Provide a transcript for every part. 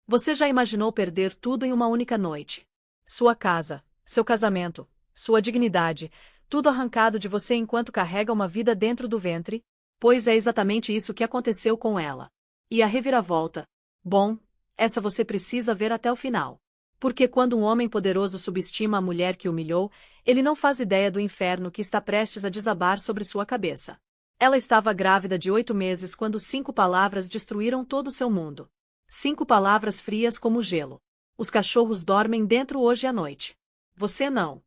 Você já imaginou perder tudo em uma única noite? Sua casa, seu casamento, sua dignidade, tudo arrancado de você enquanto carrega uma vida dentro do ventre? Pois é exatamente isso que aconteceu com ela. E a reviravolta? Bom, essa você precisa ver até o final. Porque quando um homem poderoso subestima a mulher que humilhou, ele não faz ideia do inferno que está prestes a desabar sobre sua cabeça. Ela estava grávida de 8 meses quando 5 palavras destruíram todo o seu mundo. 5 palavras frias como gelo. Os cachorros dormem dentro hoje à noite. Você não.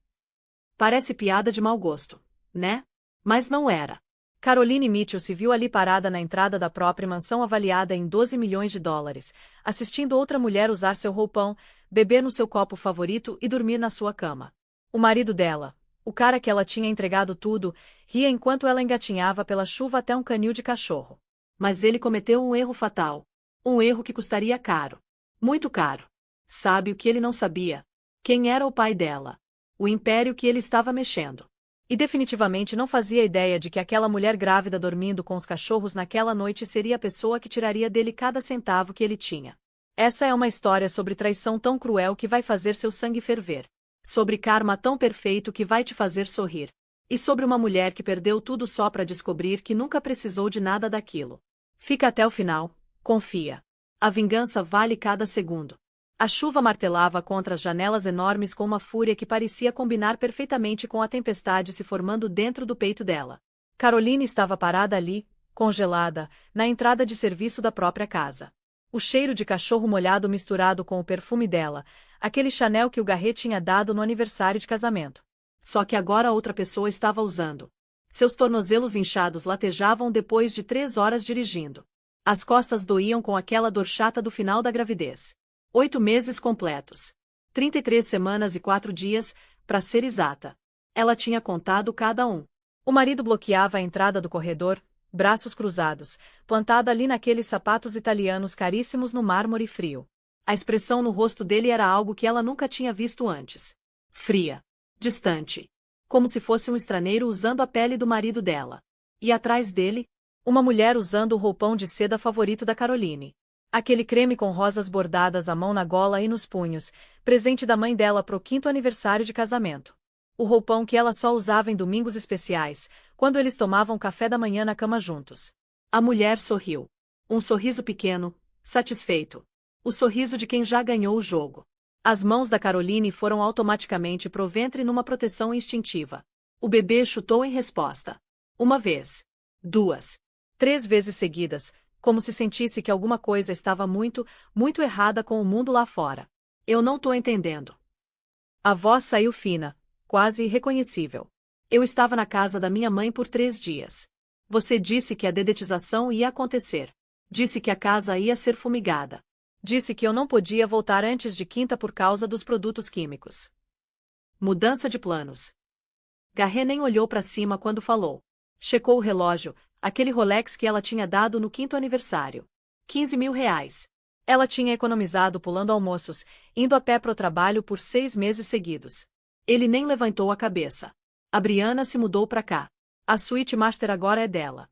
Parece piada de mau gosto, né? Mas não era. Caroline Mitchell se viu ali parada na entrada da própria mansão avaliada em 12 milhões de dólares, assistindo outra mulher usar seu roupão, beber no seu copo favorito e dormir na sua cama. O marido dela, o cara que ela tinha entregado tudo, ria enquanto ela engatinhava pela chuva até um canil de cachorro. Mas ele cometeu um erro fatal. Um erro que custaria caro. Muito caro. Sabe o que ele não sabia? Quem era o pai dela? O império que ele estava mexendo. E definitivamente não fazia ideia de que aquela mulher grávida dormindo com os cachorros naquela noite seria a pessoa que tiraria dele cada centavo que ele tinha. Essa é uma história sobre traição tão cruel que vai fazer seu sangue ferver. Sobre karma tão perfeito que vai te fazer sorrir. E sobre uma mulher que perdeu tudo só para descobrir que nunca precisou de nada daquilo. Fica até o final, confia. A vingança vale cada segundo. A chuva martelava contra as janelas enormes com uma fúria que parecia combinar perfeitamente com a tempestade se formando dentro do peito dela. Caroline estava parada ali, congelada, na entrada de serviço da própria casa. O cheiro de cachorro molhado misturado com o perfume dela, aquele Chanel que o Garret tinha dado no aniversário de casamento. Só que agora outra pessoa estava usando. Seus tornozelos inchados latejavam depois de 3 horas dirigindo. As costas doíam com aquela dor chata do final da gravidez. 8 meses completos. 33 semanas e 4 dias, para ser exata. Ela tinha contado cada um. O marido bloqueava a entrada do corredor, braços cruzados, plantado ali naqueles sapatos italianos caríssimos no mármore frio. A expressão no rosto dele era algo que ela nunca tinha visto antes. Fria. Distante. Como se fosse um estrangeiro usando a pele do marido dela. E atrás dele, uma mulher usando o roupão de seda favorito da Caroline. Aquele creme com rosas bordadas à mão na gola e nos punhos, presente da mãe dela pro 5º aniversário de casamento. O roupão que ela só usava em domingos especiais, quando eles tomavam café da manhã na cama juntos. A mulher sorriu. Um sorriso pequeno, satisfeito. O sorriso de quem já ganhou o jogo. As mãos da Caroline foram automaticamente pro ventre numa proteção instintiva. O bebê chutou em resposta. 1 vez. 2. 3 vezes seguidas, como se sentisse que alguma coisa estava muito, muito errada com o mundo lá fora. Eu não tô entendendo. A voz saiu fina, quase irreconhecível. Eu estava na casa da minha mãe por 3 dias. Você disse que a dedetização ia acontecer. Disse que a casa ia ser fumigada. Disse que eu não podia voltar antes de quinta por causa dos produtos químicos. Mudança de planos. Garret nem olhou para cima quando falou. Checou o relógio, aquele Rolex que ela tinha dado no 5º aniversário. 15 mil reais. Ela tinha economizado pulando almoços, indo a pé pro trabalho por 6 meses seguidos. Ele nem levantou a cabeça. A Brianna se mudou pra cá. A suíte master agora é dela.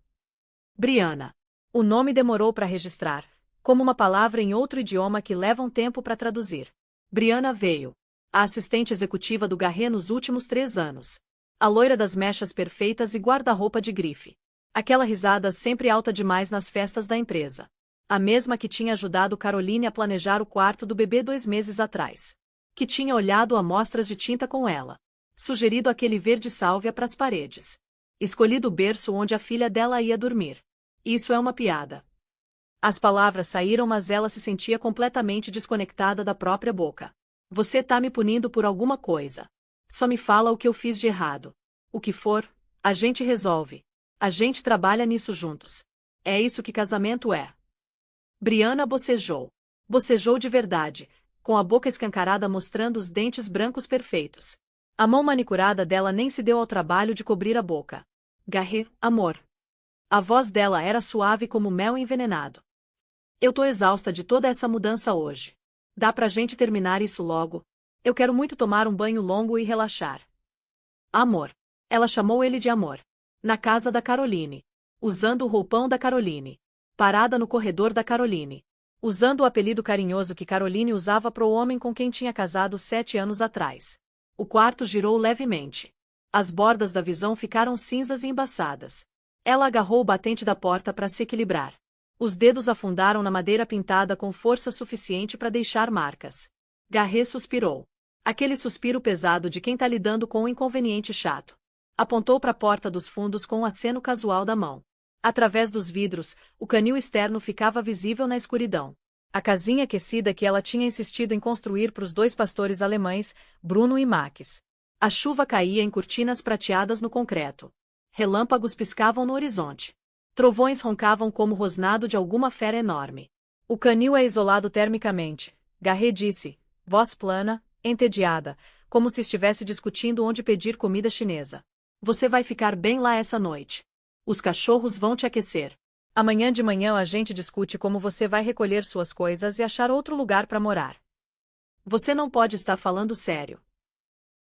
Brianna. O nome demorou para registrar, como uma palavra em outro idioma que leva um tempo para traduzir. Brianna veio. A assistente executiva do Garret nos últimos 3 anos. A loira das mechas perfeitas e guarda-roupa de grife. Aquela risada sempre alta demais nas festas da empresa. A mesma que tinha ajudado Caroline a planejar o quarto do bebê 2 meses atrás. Que tinha olhado amostras de tinta com ela. Sugerido aquele verde sálvia para as paredes. Escolhido o berço onde a filha dela ia dormir. Isso é uma piada. As palavras saíram, mas ela se sentia completamente desconectada da própria boca. Você tá me punindo por alguma coisa. Só me fala o que eu fiz de errado. O que for, a gente resolve. A gente trabalha nisso juntos. É isso que casamento é. Brianna bocejou. Bocejou de verdade, com a boca escancarada mostrando os dentes brancos perfeitos. A mão manicurada dela nem se deu ao trabalho de cobrir a boca. Garret, amor. A voz dela era suave como mel envenenado. Eu tô exausta de toda essa mudança hoje. Dá pra gente terminar isso logo? Eu quero muito tomar um banho longo e relaxar. Amor. Ela chamou ele de amor. Na casa da Caroline. Usando o roupão da Caroline. Parada no corredor da Caroline. usando o apelido carinhoso que Caroline usava para o homem com quem tinha casado 7 anos atrás. O quarto girou levemente. As bordas da visão ficaram cinzas e embaçadas. Ela agarrou o batente da porta para se equilibrar. Os dedos afundaram na madeira pintada com força suficiente para deixar marcas. Garré suspirou. Aquele suspiro pesado de quem tá lidando com um inconveniente chato. Apontou para a porta dos fundos com um aceno casual da mão. Através dos vidros, o canil externo ficava visível na escuridão. A casinha aquecida que ela tinha insistido em construir para os 2 pastores alemães, Bruno e Max. A chuva caía em cortinas prateadas no concreto. Relâmpagos piscavam no horizonte. Trovões roncavam como o rosnado de alguma fera enorme. O canil é isolado termicamente, Garré disse, voz plana, entediada, como se estivesse discutindo onde pedir comida chinesa. Você vai ficar bem lá essa noite. Os cachorros vão te aquecer. Amanhã de manhã a gente discute como você vai recolher suas coisas e achar outro lugar para morar. Você não pode estar falando sério.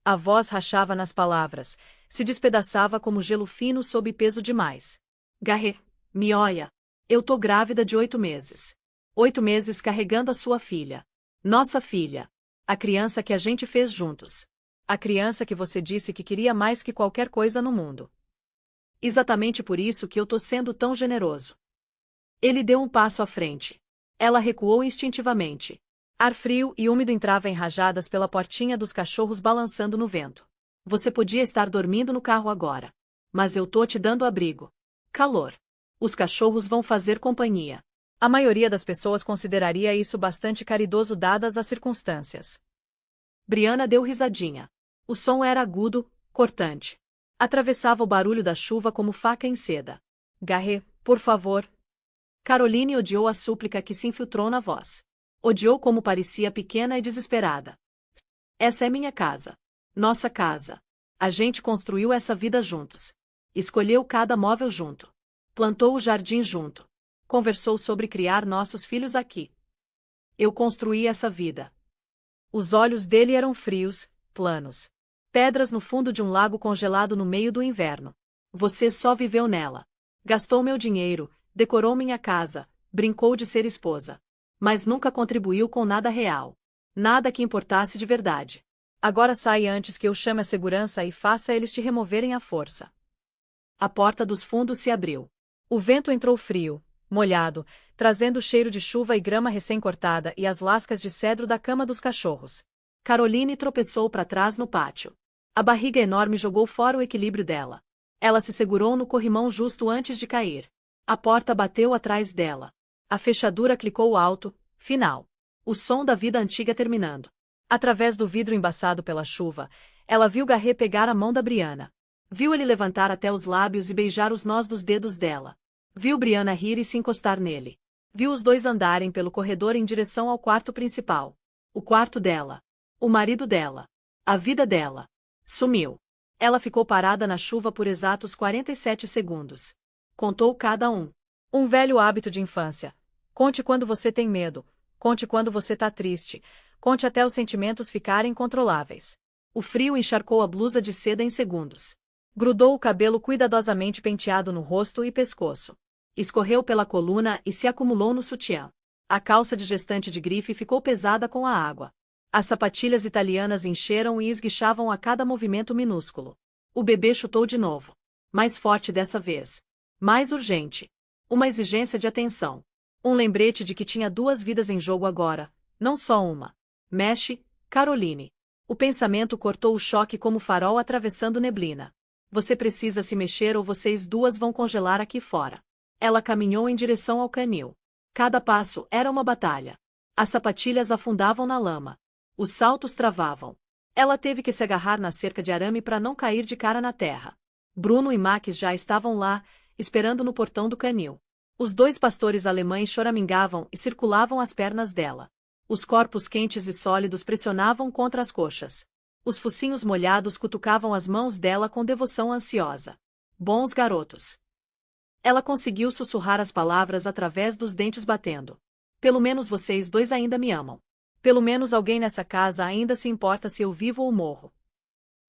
A voz rachava nas palavras, se despedaçava como gelo fino sob peso demais. Garré, me olha. Eu tô grávida de 8 meses. 8 meses carregando a sua filha. Nossa filha. A criança que a gente fez juntos. A criança que você disse que queria mais que qualquer coisa no mundo. Exatamente por isso que eu tô sendo tão generoso. Ele deu um passo à frente. Ela recuou instintivamente. Ar frio e úmido entrava em rajadas pela portinha dos cachorros balançando no vento. Você podia estar dormindo no carro agora. Mas eu tô te dando abrigo. Calor. Os cachorros vão fazer companhia. A maioria das pessoas consideraria isso bastante caridoso dadas as circunstâncias. Brianna deu risadinha. O som era agudo, cortante. Atravessava o barulho da chuva como faca em seda. Garré, por favor. Caroline odiou a súplica que se infiltrou na voz. Odiou como parecia pequena e desesperada. Essa é minha casa. Nossa casa. A gente construiu essa vida juntos. Escolheu cada móvel junto. Plantou o jardim junto. Conversou sobre criar nossos filhos aqui. Eu construí essa vida. Os olhos dele eram frios, planos. Pedras no fundo de um lago congelado no meio do inverno. Você só viveu nela. Gastou meu dinheiro, decorou minha casa, brincou de ser esposa. Mas nunca contribuiu com nada real. Nada que importasse de verdade. Agora sai antes que eu chame a segurança e faça eles te removerem à força. A porta dos fundos se abriu. O vento entrou frio, molhado, trazendo o cheiro de chuva e grama recém-cortada e as lascas de cedro da cama dos cachorros. Caroline tropeçou para trás no pátio. A barriga enorme jogou fora o equilíbrio dela. Ela se segurou no corrimão justo antes de cair. A porta bateu atrás dela. A fechadura clicou alto, final. O som da vida antiga terminando. Através do vidro embaçado pela chuva, ela viu Garré pegar a mão da Brianna. Viu ele levantar até os lábios e beijar os nós dos dedos dela. Viu Brianna rir e se encostar nele. Viu os dois andarem pelo corredor em direção ao quarto principal. O quarto dela. O marido dela. A vida dela. Sumiu. Ela ficou parada na chuva por exatos 47 segundos. Contou cada um. Um velho hábito de infância. Conte quando você tem medo. Conte quando você tá triste. Conte até os sentimentos ficarem incontroláveis. O frio encharcou a blusa de seda em segundos. Grudou o cabelo cuidadosamente penteado no rosto e pescoço. Escorreu pela coluna e se acumulou no sutiã. A calça de gestante de grife ficou pesada com a água. As sapatilhas italianas encheram e esguichavam a cada movimento minúsculo. O bebê chutou de novo. Mais forte dessa vez. Mais urgente. Uma exigência de atenção. Um lembrete de que tinha 2 vidas em jogo agora, não só uma. Mexe, Caroline. O pensamento cortou o choque como farol atravessando neblina. Você precisa se mexer ou vocês 2 vão congelar aqui fora. Ela caminhou em direção ao canil. Cada passo era uma batalha. As sapatilhas afundavam na lama. Os saltos travavam. Ela teve que se agarrar na cerca de arame para não cair de cara na terra. Bruno e Max já estavam lá, esperando no portão do canil. Os 2 pastores alemães choramingavam e circulavam as pernas dela. Os corpos quentes e sólidos pressionavam contra as coxas. Os focinhos molhados cutucavam as mãos dela com devoção ansiosa. Bons garotos. Ela conseguiu sussurrar as palavras através dos dentes batendo. Pelo menos vocês 2 ainda me amam. Pelo menos alguém nessa casa ainda se importa se eu vivo ou morro.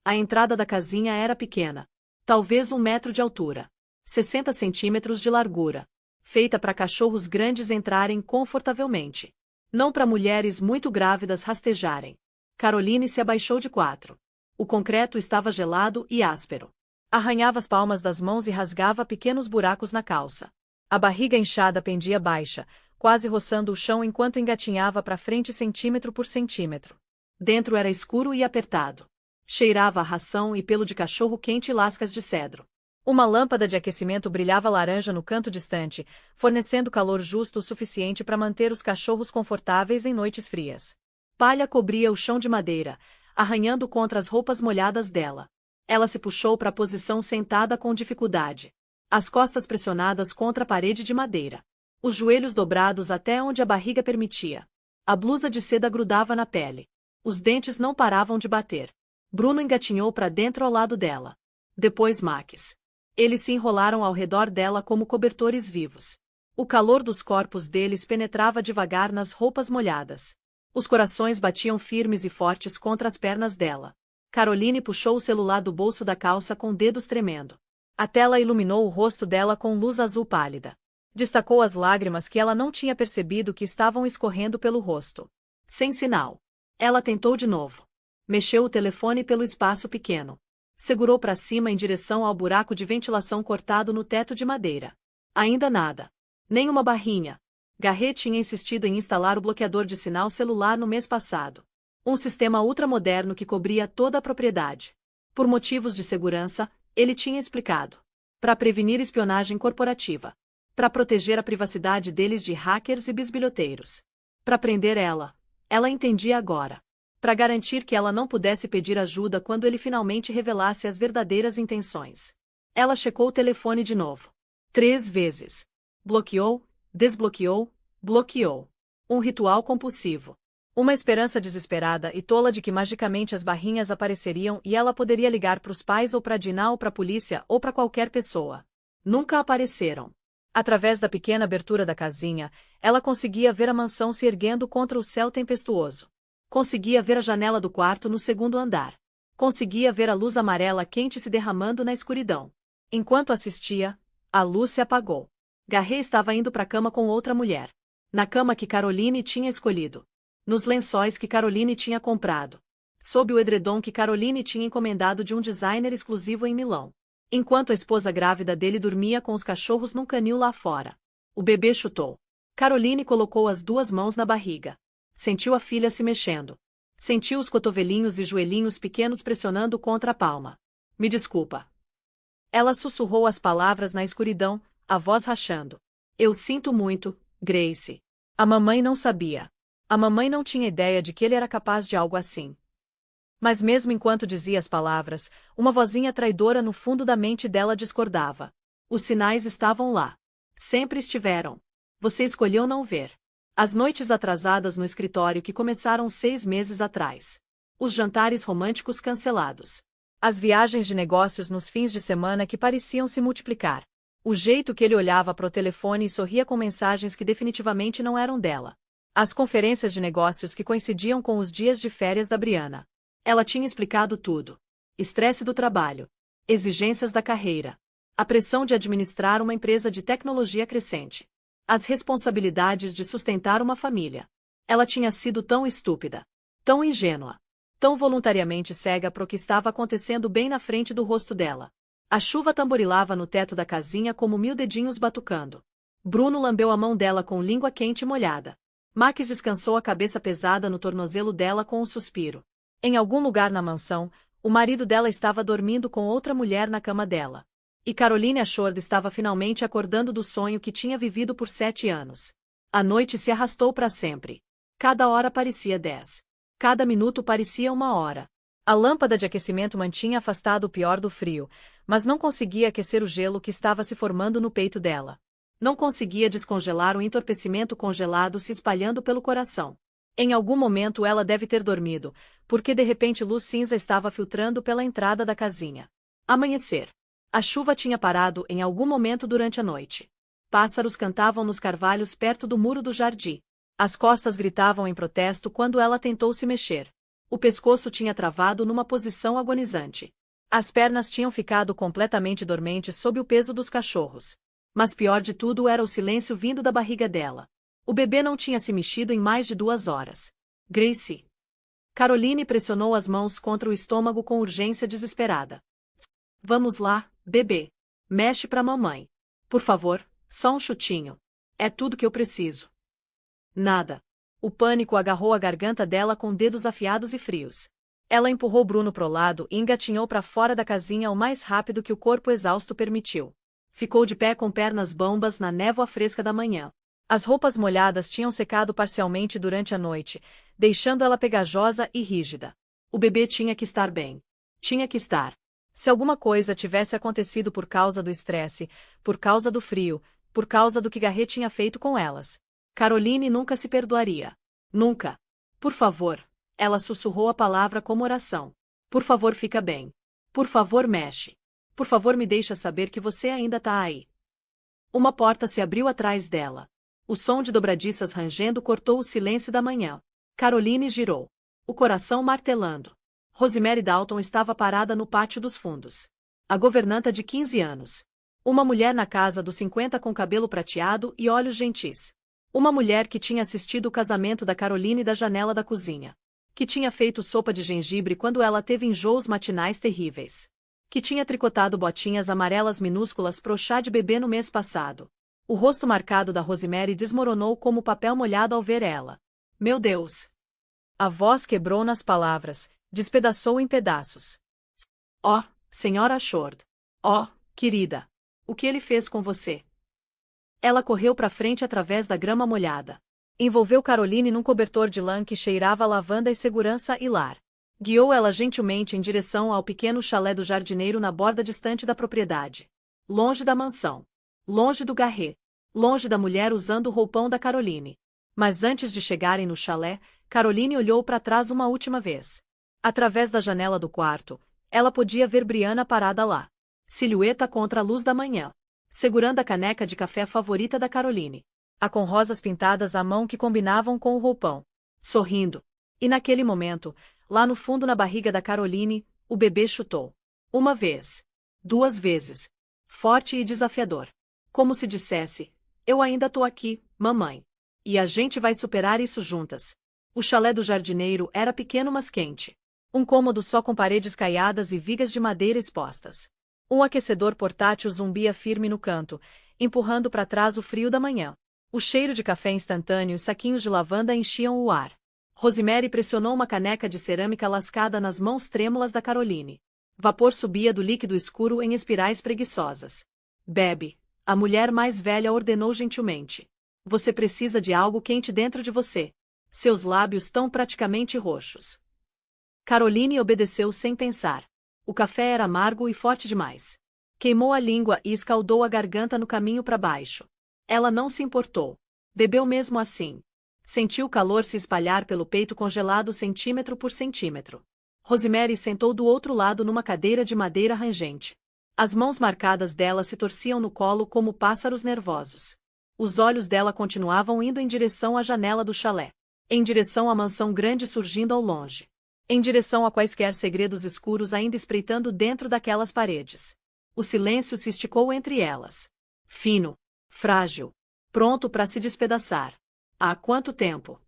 A entrada da casinha era pequena. Talvez 1 metro de altura. 60 centímetros de largura. feita para cachorros grandes entrarem confortavelmente. Não para mulheres muito grávidas rastejarem. Caroline se abaixou de 4. O concreto estava gelado e áspero. Arranhava as palmas das mãos e rasgava pequenos buracos na calça. A barriga inchada pendia baixa, quase roçando o chão enquanto engatinhava para frente centímetro por centímetro. Dentro era escuro e apertado. Cheirava a ração e pelo de cachorro quente e lascas de cedro. Uma lâmpada de aquecimento brilhava laranja no canto distante, fornecendo calor justo o suficiente para manter os cachorros confortáveis em noites frias. Palha cobria o chão de madeira, arranhando contra as roupas molhadas dela. Ela se puxou para a posição sentada com dificuldade. As costas pressionadas contra a parede de madeira. Os joelhos dobrados até onde a barriga permitia. A blusa de seda grudava na pele. Os dentes não paravam de bater. Bruno engatinhou para dentro ao lado dela. Depois Max. Eles se enrolaram ao redor dela como cobertores vivos. O calor dos corpos deles penetrava devagar nas roupas molhadas. Os corações batiam firmes e fortes contra as pernas dela. Caroline puxou o celular do bolso da calça com dedos tremendo. A tela iluminou o rosto dela com luz azul pálida. Destacou as lágrimas que ela não tinha percebido que estavam escorrendo pelo rosto. Sem sinal. Ela tentou de novo. Mexeu o telefone pelo espaço pequeno. Segurou para cima em direção ao buraco de ventilação cortado no teto de madeira. Ainda nada. Nem uma barrinha. Garret tinha insistido em instalar o bloqueador de sinal celular no mês passado. Um sistema ultramoderno que cobria toda a propriedade. Por motivos de segurança, ele tinha explicado. Para prevenir espionagem corporativa. Para proteger a privacidade deles de hackers e bisbilhoteiros. Para prender ela. Ela entendia agora. Para garantir que ela não pudesse pedir ajuda quando ele finalmente revelasse as verdadeiras intenções. Ela checou o telefone de novo. 3 vezes. Bloqueou, desbloqueou, bloqueou. Um ritual compulsivo. Uma esperança desesperada e tola de que magicamente as barrinhas apareceriam e ela poderia ligar para os pais ou para Dina ou para a polícia ou para qualquer pessoa. Nunca apareceram. Através da pequena abertura da casinha, ela conseguia ver a mansão se erguendo contra o céu tempestuoso. Conseguia ver a janela do quarto no segundo andar. Conseguia ver a luz amarela quente se derramando na escuridão. Enquanto assistia, a luz se apagou. Garret estava indo para a cama com outra mulher. Na cama que Caroline tinha escolhido. Nos lençóis que Caroline tinha comprado. Sob o edredom que Caroline tinha encomendado de um designer exclusivo em Milão. Enquanto a esposa grávida dele dormia com os cachorros num canil lá fora. O bebê chutou. Caroline colocou as 2 mãos na barriga. Sentiu a filha se mexendo. Sentiu os cotovelinhos e joelhinhos pequenos pressionando contra a palma. Me desculpa. Ela sussurrou as palavras na escuridão, a voz rachando. Eu sinto muito, Grace. A mamãe não sabia. A mamãe não tinha ideia de que ele era capaz de algo assim. Mas mesmo enquanto dizia as palavras, uma vozinha traidora no fundo da mente dela discordava. Os sinais estavam lá. Sempre estiveram. Você escolheu não ver. As noites atrasadas no escritório que começaram 6 meses atrás. Os jantares românticos cancelados. As viagens de negócios nos fins de semana que pareciam se multiplicar. O jeito que ele olhava para o telefone e sorria com mensagens que definitivamente não eram dela. As conferências de negócios que coincidiam com os dias de férias da Brianna. Ela tinha explicado tudo. Estresse do trabalho. Exigências da carreira. A pressão de administrar uma empresa de tecnologia crescente. As responsabilidades de sustentar uma família. Ela tinha sido tão estúpida. Tão ingênua. Tão voluntariamente cega para o que estava acontecendo bem na frente do rosto dela. A chuva tamborilava no teto da casinha como 1000 dedinhos batucando. Bruno lambeu a mão dela com língua quente e molhada. Max descansou a cabeça pesada no tornozelo dela com um suspiro. Em algum lugar na mansão, o marido dela estava dormindo com outra mulher na cama dela. E Caroline Ashford estava finalmente acordando do sonho que tinha vivido por 7 anos. A noite se arrastou para sempre. Cada hora parecia 10. Cada minuto parecia 1 hora. A lâmpada de aquecimento mantinha afastado o pior do frio, mas não conseguia aquecer o gelo que estava se formando no peito dela. Não conseguia descongelar o entorpecimento congelado se espalhando pelo coração. Em algum momento ela deve ter dormido, porque de repente luz cinza estava filtrando pela entrada da casinha. Amanhecer. A chuva tinha parado em algum momento durante a noite. Pássaros cantavam nos carvalhos perto do muro do jardim. As costas gritavam em protesto quando ela tentou se mexer. O pescoço tinha travado numa posição agonizante. As pernas tinham ficado completamente dormentes sob o peso dos cachorros. Mas pior de tudo era o silêncio vindo da barriga dela. O bebê não tinha se mexido em mais de 2 horas. Gracie. Caroline pressionou as mãos contra o estômago com urgência desesperada. Vamos lá, bebê. Mexe pra mamãe. Por favor, só um chutinho. É tudo que eu preciso. Nada. O pânico agarrou a garganta dela com dedos afiados e frios. Ela empurrou Bruno pro lado e engatinhou para fora da casinha o mais rápido que o corpo exausto permitiu. Ficou de pé com pernas bambas na névoa fresca da manhã. As roupas molhadas tinham secado parcialmente durante a noite, deixando ela pegajosa e rígida. O bebê tinha que estar bem. Tinha que estar. Se alguma coisa tivesse acontecido por causa do estresse, por causa do frio, por causa do que Garrett tinha feito com elas, Caroline nunca se perdoaria. Nunca. Por favor. Ela sussurrou a palavra como oração. Por favor, fica bem. Por favor, mexe. Por favor, me deixa saber que você ainda tá aí. Uma porta se abriu atrás dela. O som de dobradiças rangendo cortou o silêncio da manhã. Caroline girou. O coração martelando. Rosemary Dalton estava parada no pátio dos fundos. A governanta de 15 anos. Uma mulher na casa dos 50 com cabelo prateado e olhos gentis. Uma mulher que tinha assistido o casamento da Caroline da janela da cozinha. Que tinha feito sopa de gengibre quando ela teve enjoos matinais terríveis. Que tinha tricotado botinhas amarelas minúsculas pro chá de bebê no mês passado. O rosto marcado da Rosemary desmoronou como papel molhado ao ver ela. Meu Deus! A voz quebrou nas palavras, despedaçou em pedaços. Oh, senhora Shord. Oh, querida. O que ele fez com você? Ela correu para frente através da grama molhada. Envolveu Caroline num cobertor de lã que cheirava a lavanda e segurança e lar. Guiou ela gentilmente em direção ao pequeno chalé do jardineiro na borda distante da propriedade. Longe da mansão. Longe do Garrett. Longe da mulher usando o roupão da Caroline. Mas antes de chegarem no chalé, Caroline olhou para trás uma última vez. Através da janela do quarto, ela podia ver Brianna parada lá. Silhueta contra a luz da manhã. Segurando a caneca de café favorita da Caroline. A com rosas pintadas à mão que combinavam com o roupão. Sorrindo. E naquele momento, lá no fundo na barriga da Caroline, o bebê chutou. Uma vez. 2 vezes. Forte e desafiador. Como se dissesse, eu ainda tô aqui, mamãe. E a gente vai superar isso juntas. O chalé do jardineiro era pequeno mas quente. Um cômodo só com paredes caiadas e vigas de madeira expostas. Um aquecedor portátil zumbia firme no canto, empurrando para trás o frio da manhã. O cheiro de café instantâneo e saquinhos de lavanda enchiam o ar. Rosemary pressionou uma caneca de cerâmica lascada nas mãos trêmulas da Caroline. Vapor subia do líquido escuro em espirais preguiçosas. Bebe. A mulher mais velha ordenou gentilmente. Você precisa de algo quente dentro de você. Seus lábios estão praticamente roxos. Caroline obedeceu sem pensar. O café era amargo e forte demais. Queimou a língua e escaldou a garganta no caminho para baixo. Ela não se importou. Bebeu mesmo assim. Sentiu o calor se espalhar pelo peito congelado centímetro por centímetro. Rosemary sentou do outro lado numa cadeira de madeira rangente. As mãos marcadas dela se torciam no colo como pássaros nervosos. Os olhos dela continuavam indo em direção à janela do chalé. Em direção à mansão grande surgindo ao longe. Em direção a quaisquer segredos escuros ainda espreitando dentro daquelas paredes. O silêncio se esticou entre elas. Fino. Frágil. Pronto para se despedaçar. Há quanto tempo?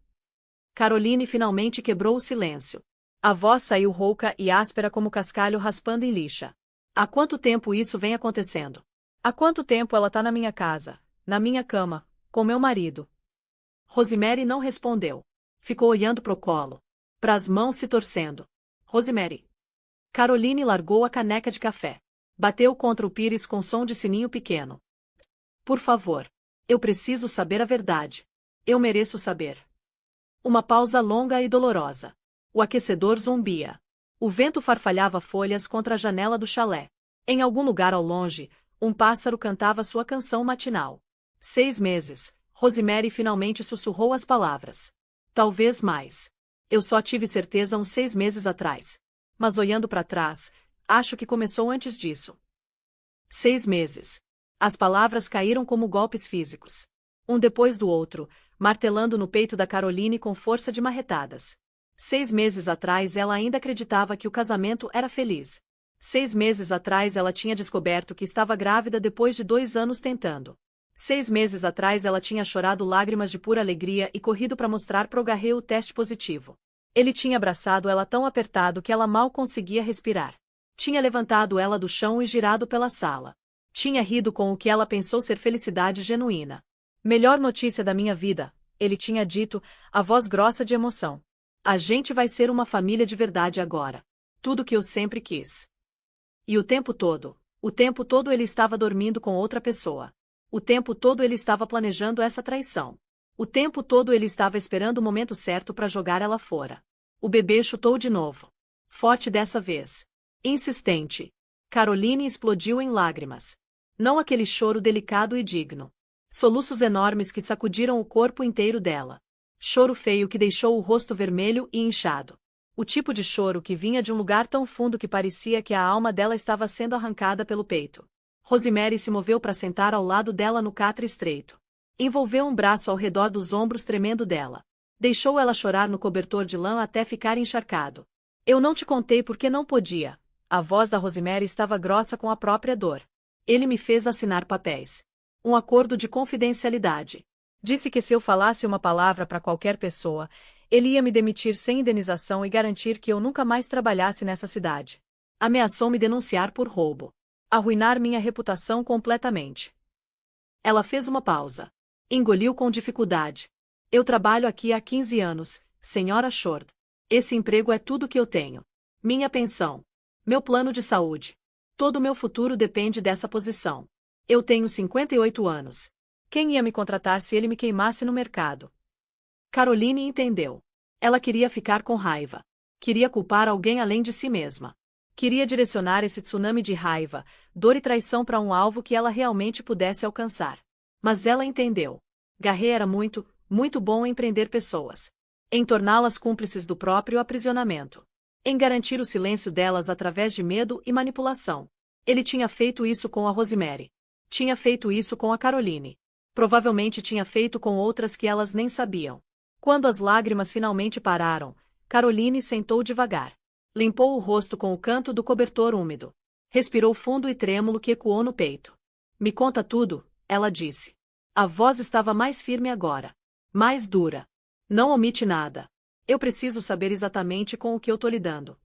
Caroline finalmente quebrou o silêncio. A voz saiu rouca e áspera como cascalho raspando em lixa. Há quanto tempo isso vem acontecendo? Há quanto tempo ela tá na minha casa, na minha cama, com meu marido? Rosemary não respondeu. Ficou olhando pro colo. Pras mãos se torcendo. Rosemary. Caroline largou a caneca de café. Bateu contra o pires com som de sininho pequeno. Por favor. Eu preciso saber a verdade. Eu mereço saber. Uma pausa longa e dolorosa. O aquecedor zumbia. O vento farfalhava folhas contra a janela do chalé. Em algum lugar ao longe, um pássaro cantava sua canção matinal. 6 meses. Rosemary finalmente sussurrou as palavras. Talvez mais. Eu só tive certeza uns 6 meses atrás. Mas olhando para trás, acho que começou antes disso. 6 meses. As palavras caíram como golpes físicos. Um depois do outro, martelando no peito da Caroline com força de marretadas. 6 meses atrás ela ainda acreditava que o casamento era feliz. 6 meses atrás ela tinha descoberto que estava grávida depois de 2 anos tentando. 6 meses atrás ela tinha chorado lágrimas de pura alegria e corrido para mostrar para o Garret o teste positivo. Ele tinha abraçado ela tão apertado que ela mal conseguia respirar. Tinha levantado ela do chão e girado pela sala. Tinha rido com o que ela pensou ser felicidade genuína. Melhor notícia da minha vida, ele tinha dito, a voz grossa de emoção. A gente vai ser uma família de verdade agora. Tudo que eu sempre quis. E o tempo todo ele estava dormindo com outra pessoa. O tempo todo ele estava planejando essa traição. O tempo todo ele estava esperando o momento certo para jogar ela fora. O bebê chutou de novo. Forte dessa vez. Insistente. Caroline explodiu em lágrimas. Não aquele choro delicado e digno. Soluços enormes que sacudiram o corpo inteiro dela. Choro feio que deixou o rosto vermelho e inchado. O tipo de choro que vinha de um lugar tão fundo que parecia que a alma dela estava sendo arrancada pelo peito. Rosemary se moveu para sentar ao lado dela no catre estreito. Envolveu um braço ao redor dos ombros tremendo dela. Deixou ela chorar no cobertor de lã até ficar encharcado. Eu não te contei porque não podia. A voz da Rosemary estava grossa com a própria dor. Ele me fez assinar papéis. Um acordo de confidencialidade. Disse que se eu falasse uma palavra para qualquer pessoa, ele ia me demitir sem indenização e garantir que eu nunca mais trabalhasse nessa cidade. Ameaçou me denunciar por roubo. Arruinar minha reputação completamente. Ela fez uma pausa. Engoliu com dificuldade. Eu trabalho aqui há 15 anos, Senhora Short. Esse emprego é tudo que eu tenho. Minha pensão. Meu plano de saúde. Todo o meu futuro depende dessa posição. Eu tenho 58 anos. Quem ia me contratar se ele me queimasse no mercado? Caroline entendeu. Ela queria ficar com raiva. Queria culpar alguém além de si mesma. Queria direcionar esse tsunami de raiva, dor e traição para um alvo que ela realmente pudesse alcançar. Mas ela entendeu. Garret era muito bom em prender pessoas. Em torná-las cúmplices do próprio aprisionamento. Em garantir o silêncio delas através de medo e manipulação. Ele tinha feito isso com a Rosemary. Tinha feito isso com a Caroline. Provavelmente tinha feito com outras que elas nem sabiam. Quando as lágrimas finalmente pararam, Caroline sentou devagar. Limpou o rosto com o canto do cobertor úmido. Respirou fundo e trêmulo que ecoou no peito. Me conta tudo, ela disse. A voz estava mais firme agora. Mais dura. Não omite nada. Eu preciso saber exatamente com o que eu tô lidando.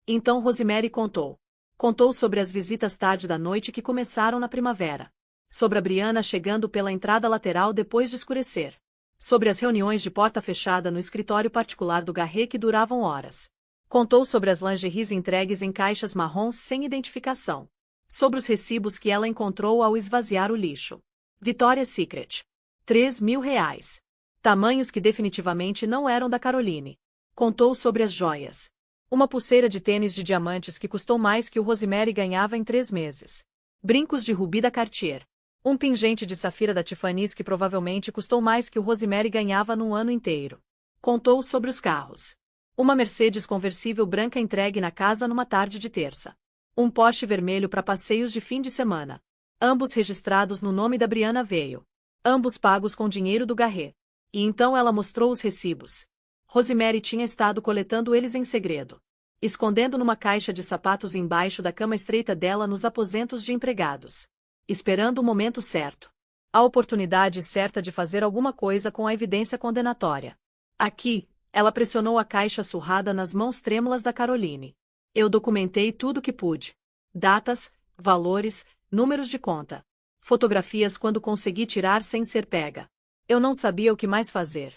Então Rosemary contou. Contou sobre as visitas tarde da noite que começaram na primavera. Sobre a Brianna chegando pela entrada lateral depois de escurecer. Sobre as reuniões de porta fechada no escritório particular do Garret que duravam horas. Contou sobre as lingeries entregues em caixas marrons sem identificação. Sobre os recibos que ela encontrou ao esvaziar o lixo. Victoria's Secret. R$3.000. Tamanhos que definitivamente não eram da Caroline. Contou sobre as joias. Uma pulseira de tênis de diamantes que custou mais que o Rosemary ganhava em 3 meses. Brincos de rubi da Cartier. Um pingente de safira da Tiffany's que provavelmente custou mais que o Rosemary ganhava num ano inteiro. Contou sobre os carros. Uma Mercedes conversível branca entregue na casa numa tarde de terça. Um Porsche vermelho para passeios de fim de semana. Ambos registrados no nome da Brianna Veio. Ambos pagos com dinheiro do Garret. E então ela mostrou os recibos. Rosemary tinha estado coletando eles em segredo. Escondendo numa caixa de sapatos embaixo da cama estreita dela nos aposentos de empregados. Esperando o momento certo. A oportunidade certa de fazer alguma coisa com a evidência condenatória. Aqui, ela pressionou a caixa surrada nas mãos trêmulas da Caroline. Eu documentei tudo que pude. Datas, valores, números de conta. Fotografias quando consegui tirar sem ser pega. Eu não sabia o que mais fazer.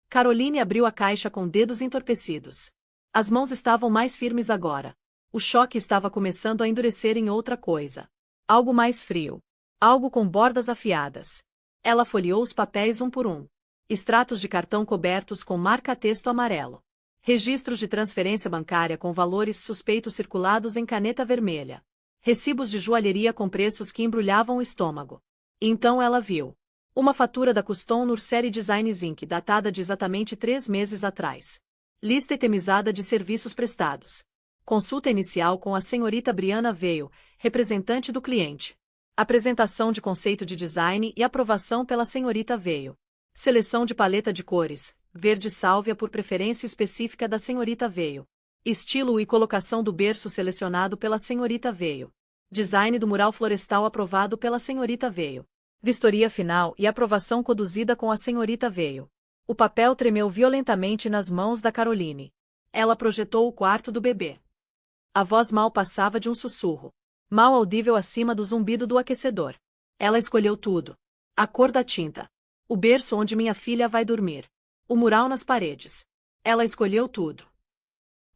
Caroline abriu a caixa com dedos entorpecidos. As mãos estavam mais firmes agora. O choque estava começando a endurecer em outra coisa. Algo mais frio. Algo com bordas afiadas. Ela folheou os papéis um por um. Extratos de cartão cobertos com marca-texto amarelo. Registros de transferência bancária com valores suspeitos circulados em caneta vermelha. Recibos de joalheria com preços que embrulhavam o estômago. Então ela viu. Uma fatura da Custom Nursery Designs Inc. datada de exatamente 3 meses atrás. Lista itemizada de serviços prestados. Consulta inicial com a senhorita Brianna Veio, representante do cliente. Apresentação de conceito de design e aprovação pela senhorita Veio. Seleção de paleta de cores, verde sálvia por preferência específica da senhorita Veio. Estilo e colocação do berço selecionado pela senhorita Veio. Design do mural florestal aprovado pela senhorita Veio. Vistoria final e aprovação conduzida com a senhorita Veio. O papel tremeu violentamente nas mãos da Caroline. Ela projetou o quarto do bebê. A voz mal passava de um sussurro, mal audível acima do zumbido do aquecedor. Ela escolheu tudo. A cor da tinta. O berço onde minha filha vai dormir. O mural nas paredes. Ela escolheu tudo.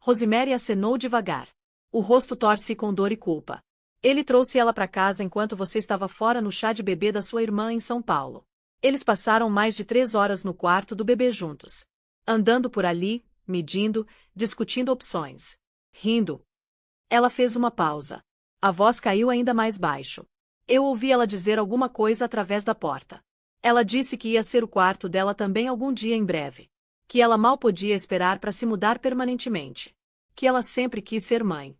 Rosemary acenou devagar. O rosto torce com dor e culpa. Ele trouxe ela para casa enquanto você estava fora no chá de bebê da sua irmã em São Paulo. Eles passaram mais de 3 horas no quarto do bebê juntos. Andando por ali, medindo, discutindo opções. Rindo. Ela fez uma pausa. A voz caiu ainda mais baixo. Eu ouvi ela dizer alguma coisa através da porta. Ela disse que ia ser o quarto dela também algum dia em breve. Que ela mal podia esperar para se mudar permanentemente. Que ela sempre quis ser mãe.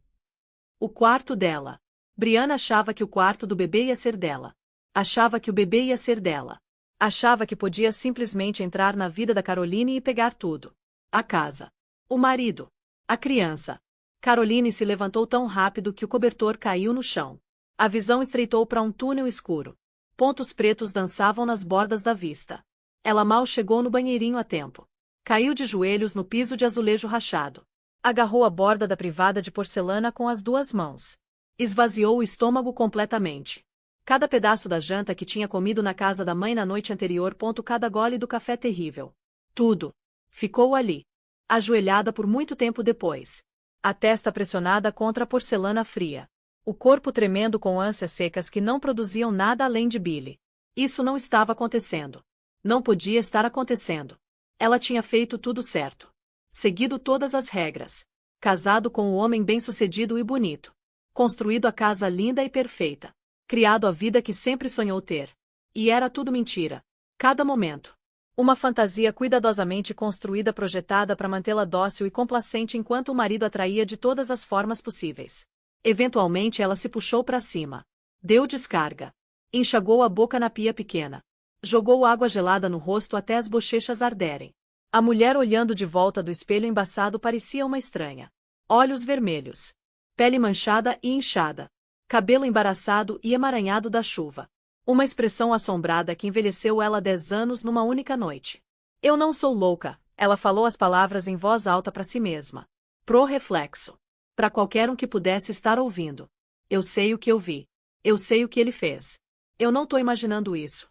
O quarto dela. Brianna achava que o quarto do bebê ia ser dela. Achava que o bebê ia ser dela. Achava que podia simplesmente entrar na vida da Caroline e pegar tudo. A casa. O marido. A criança. Caroline se levantou tão rápido que o cobertor caiu no chão. A visão estreitou para um túnel escuro. Pontos pretos dançavam nas bordas da vista. Ela mal chegou no banheirinho a tempo. Caiu de joelhos no piso de azulejo rachado. Agarrou a borda da privada de porcelana com as 2 mãos. Esvaziou o estômago completamente. Cada pedaço da janta que tinha comido na casa da mãe na noite anterior. Cada gole do café terrível. Tudo. Ficou ali. Ajoelhada por muito tempo depois. A testa pressionada contra a porcelana fria. O corpo tremendo com ânsias secas que não produziam nada além de bile. Isso não estava acontecendo. Não podia estar acontecendo. Ela tinha feito tudo certo. Seguido todas as regras. Casado com um homem bem-sucedido e bonito. Construído a casa linda e perfeita. Criado a vida que sempre sonhou ter. E era tudo mentira. Cada momento. Uma fantasia cuidadosamente construída projetada para mantê-la dócil e complacente enquanto o marido a traía de todas as formas possíveis. Eventualmente ela se puxou para cima. Deu descarga. Enxagou a boca na pia pequena. Jogou água gelada no rosto até as bochechas arderem. A mulher olhando de volta do espelho embaçado parecia uma estranha. Olhos vermelhos. Pele manchada e inchada. Cabelo embaraçado e emaranhado da chuva. Uma expressão assombrada que envelheceu ela 10 anos numa única noite. Eu não sou louca, ela falou as palavras em voz alta para si mesma. Pro reflexo. Para qualquer um que pudesse estar ouvindo. Eu sei o que eu vi. Eu sei o que ele fez. Eu não tô imaginando isso.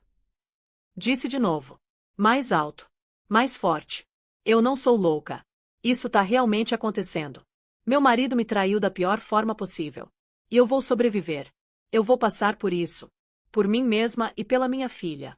Disse de novo. Mais alto. Mais forte. Eu não sou louca. Isso tá realmente acontecendo. Meu marido me traiu da pior forma possível. E eu vou sobreviver. Eu vou passar por isso. Por mim mesma e pela minha filha.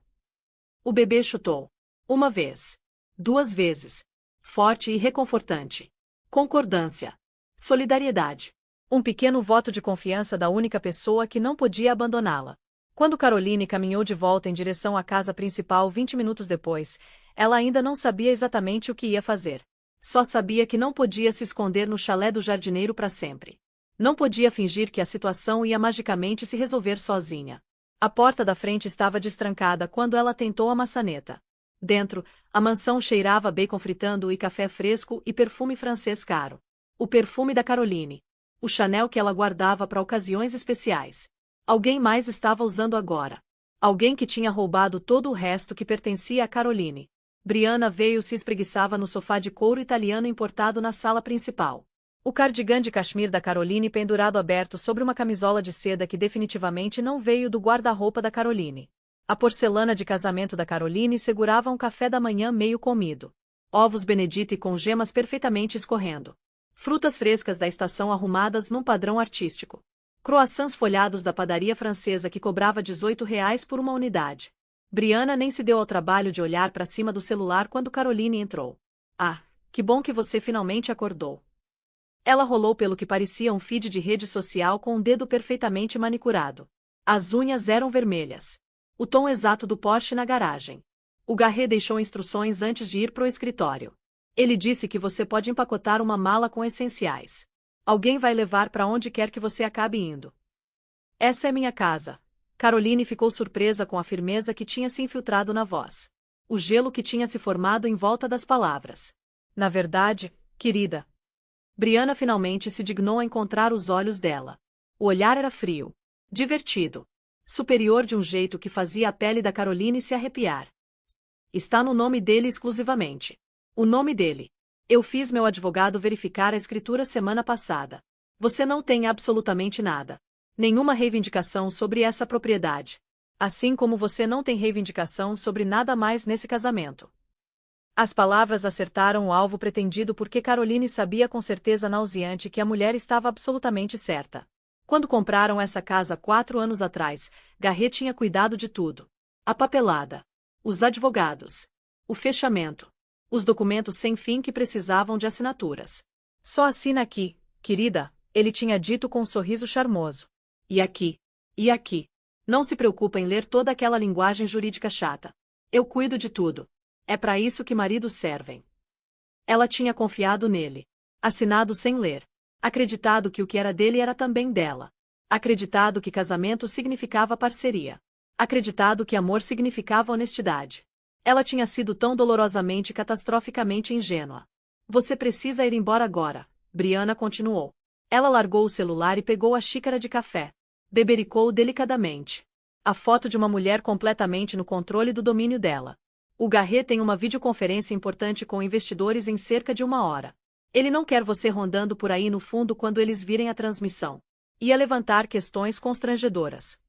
O bebê chutou. 1 vez. 2 vezes. Forte e reconfortante. Concordância. Solidariedade. Um pequeno voto de confiança da única pessoa que não podia abandoná-la. Quando Caroline caminhou de volta em direção à casa principal 20 minutos depois, ela ainda não sabia exatamente o que ia fazer. Só sabia que não podia se esconder no chalé do jardineiro para sempre. Não podia fingir que a situação ia magicamente se resolver sozinha. A porta da frente estava destrancada quando ela tentou a maçaneta. Dentro, a mansão cheirava bacon fritando e café fresco e perfume francês caro. O perfume da Caroline. O Chanel que ela guardava para ocasiões especiais. Alguém mais estava usando agora. Alguém que tinha roubado todo o resto que pertencia a Caroline. Brianna veio se espreguiçava no sofá de couro italiano importado na sala principal. O cardigã de cachemir da Caroline pendurado aberto sobre uma camisola de seda que definitivamente não veio do guarda-roupa da Caroline. A porcelana de casamento da Caroline segurava um café da manhã meio comido. Ovos Benedito com gemas perfeitamente escorrendo. Frutas frescas da estação arrumadas num padrão artístico. Croissants folhados da padaria francesa que cobrava R$ 18 por uma unidade. Brianna nem se deu ao trabalho de olhar para cima do celular quando Caroline entrou. Ah, que bom que você finalmente acordou. Ela rolou pelo que parecia um feed de rede social com um dedo perfeitamente manicurado. As unhas eram vermelhas. O tom exato do Porsche na garagem. O Garret deixou instruções antes de ir pro escritório. Ele disse que você pode empacotar uma mala com essenciais. Alguém vai levar para onde quer que você acabe indo. Essa é minha casa. Caroline ficou surpresa com a firmeza que tinha se infiltrado na voz. O gelo que tinha se formado em volta das palavras. Na verdade, querida. Brianna finalmente se dignou a encontrar os olhos dela. O olhar era frio, divertido, superior de um jeito que fazia a pele da Caroline se arrepiar. Está no nome dele exclusivamente. O nome dele. Eu fiz meu advogado verificar a escritura semana passada. Você não tem absolutamente nada. Nenhuma reivindicação sobre essa propriedade. Assim como você não tem reivindicação sobre nada mais nesse casamento. As palavras acertaram o alvo pretendido porque Caroline sabia com certeza nauseante que a mulher estava absolutamente certa. Quando compraram essa casa 4 anos atrás, Garrett tinha cuidado de tudo. A papelada. Os advogados. O fechamento. Os documentos sem fim que precisavam de assinaturas. Só assina aqui, querida, ele tinha dito com um sorriso charmoso. E aqui. E aqui. Não se preocupa em ler toda aquela linguagem jurídica chata. Eu cuido de tudo. É para isso que maridos servem. Ela tinha confiado nele. Assinado sem ler. Acreditado que o que era dele era também dela. Acreditado que casamento significava parceria. Acreditado que amor significava honestidade. Ela tinha sido tão dolorosamente e catastroficamente ingênua. Você precisa ir embora agora, Brianna continuou. Ela largou o celular e pegou a xícara de café. Bebericou delicadamente. A foto de uma mulher completamente no controle do domínio dela. O Garrett tem uma videoconferência importante com investidores em cerca de 1 hora. Ele não quer você rondando por aí no fundo quando eles virem a transmissão. Ia levantar questões constrangedoras.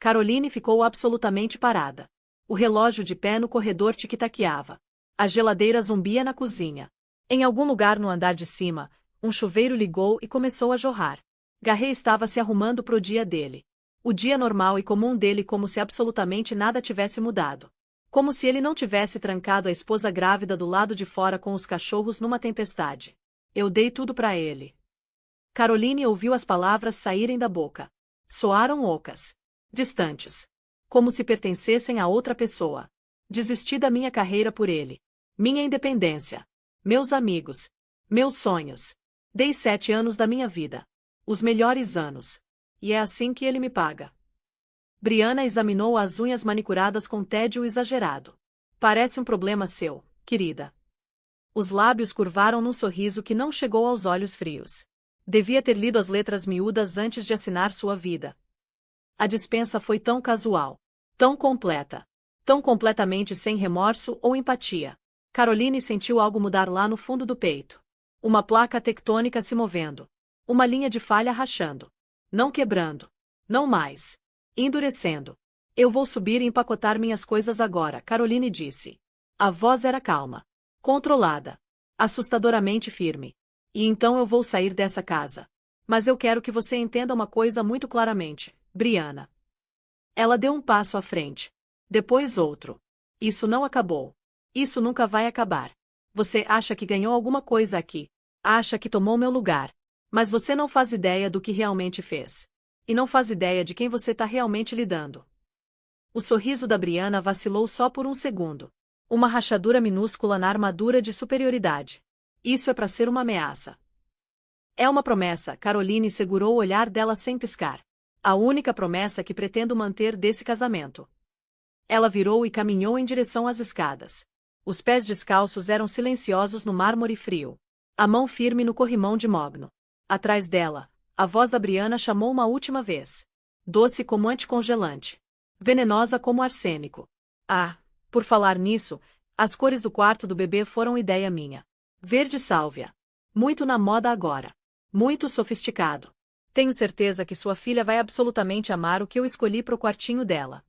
Caroline ficou absolutamente parada. O relógio de pé no corredor tic-taqueava. A geladeira zumbia na cozinha. Em algum lugar no andar de cima, um chuveiro ligou e começou a jorrar. Garrett estava se arrumando pro dia dele. O dia normal e comum dele, como se absolutamente nada tivesse mudado. Como se ele não tivesse trancado a esposa grávida do lado de fora com os cachorros numa tempestade. Eu dei tudo pra ele. Caroline ouviu as palavras saírem da boca. Soaram ocas. Distantes. Como se pertencessem a outra pessoa. Desisti da minha carreira por ele. Minha independência. Meus amigos. Meus sonhos. Dei 7 anos da minha vida. Os melhores anos. E é assim que ele me paga. Brianna examinou as unhas manicuradas com tédio exagerado. Parece um problema seu, querida. Os lábios curvaram num sorriso que não chegou aos olhos frios. Devia ter lido as letras miúdas antes de assinar sua vida. A dispensa foi tão casual, tão completa, tão completamente sem remorso ou empatia. Caroline sentiu algo mudar lá no fundo do peito. Uma placa tectônica se movendo. Uma linha de falha rachando. Não quebrando. Não mais. Endurecendo. Eu vou subir e empacotar minhas coisas agora, Caroline disse. A voz era calma. Controlada. Assustadoramente firme. E então eu vou sair dessa casa. Mas eu quero que você entenda uma coisa muito claramente, Brianna. Ela deu um passo à frente. Depois outro. Isso não acabou. Isso nunca vai acabar. Você acha que ganhou alguma coisa aqui. Acha que tomou meu lugar. Mas você não faz ideia do que realmente fez. E não faz ideia de quem você está realmente lidando. O sorriso da Brianna vacilou só por um segundo. Uma rachadura minúscula na armadura de superioridade. Isso é para ser uma ameaça. É uma promessa, Caroline segurou o olhar dela sem piscar. A única promessa que pretendo manter desse casamento. Ela virou e caminhou em direção às escadas. Os pés descalços eram silenciosos no mármore frio. A mão firme no corrimão de mogno. Atrás dela, a voz da Brianna chamou uma última vez. Doce como anticongelante. Venenosa como arsênico. Ah, por falar nisso, as cores do quarto do bebê foram ideia minha. Verde sálvia. Muito na moda agora. Muito sofisticado. Tenho certeza que sua filha vai absolutamente amar o que eu escolhi pro quartinho dela.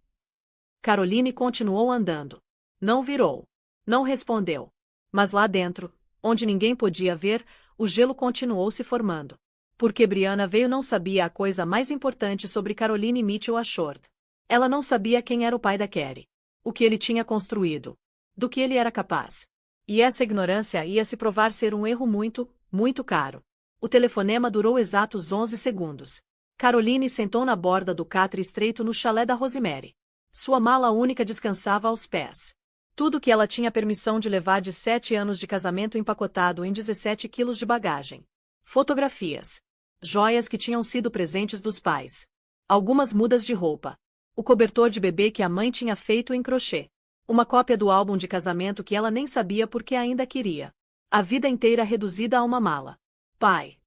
Caroline continuou andando. Não virou. Não respondeu. Mas lá dentro, onde ninguém podia ver, o gelo continuou se formando. Porque Brianna veio não sabia a coisa mais importante sobre Caroline Mitchell Ashford. Ela não sabia quem era o pai da Carrie. O que ele tinha construído. Do que ele era capaz. E essa ignorância ia se provar ser um erro muito, muito caro. O telefonema durou exatos 11 segundos. Caroline sentou na borda do catre estreito no chalé da Rosemary. Sua mala única descansava aos pés. Tudo que ela tinha permissão de levar de 7 anos de casamento empacotado em 17 quilos de bagagem. Fotografias. Joias que tinham sido presentes dos pais. Algumas mudas de roupa. O cobertor de bebê que a mãe tinha feito em crochê. Uma cópia do álbum de casamento que ela nem sabia porque ainda queria. A vida inteira reduzida a uma mala. Pai.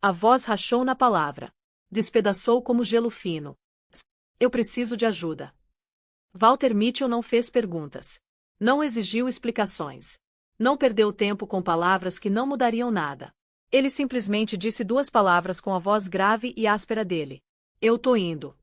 A voz rachou na palavra. Despedaçou como gelo fino. Eu preciso de ajuda. Walter Mitchell não fez perguntas. Não exigiu explicações. Não perdeu tempo com palavras que não mudariam nada. Ele simplesmente disse duas palavras com a voz grave e áspera dele. Eu tô indo.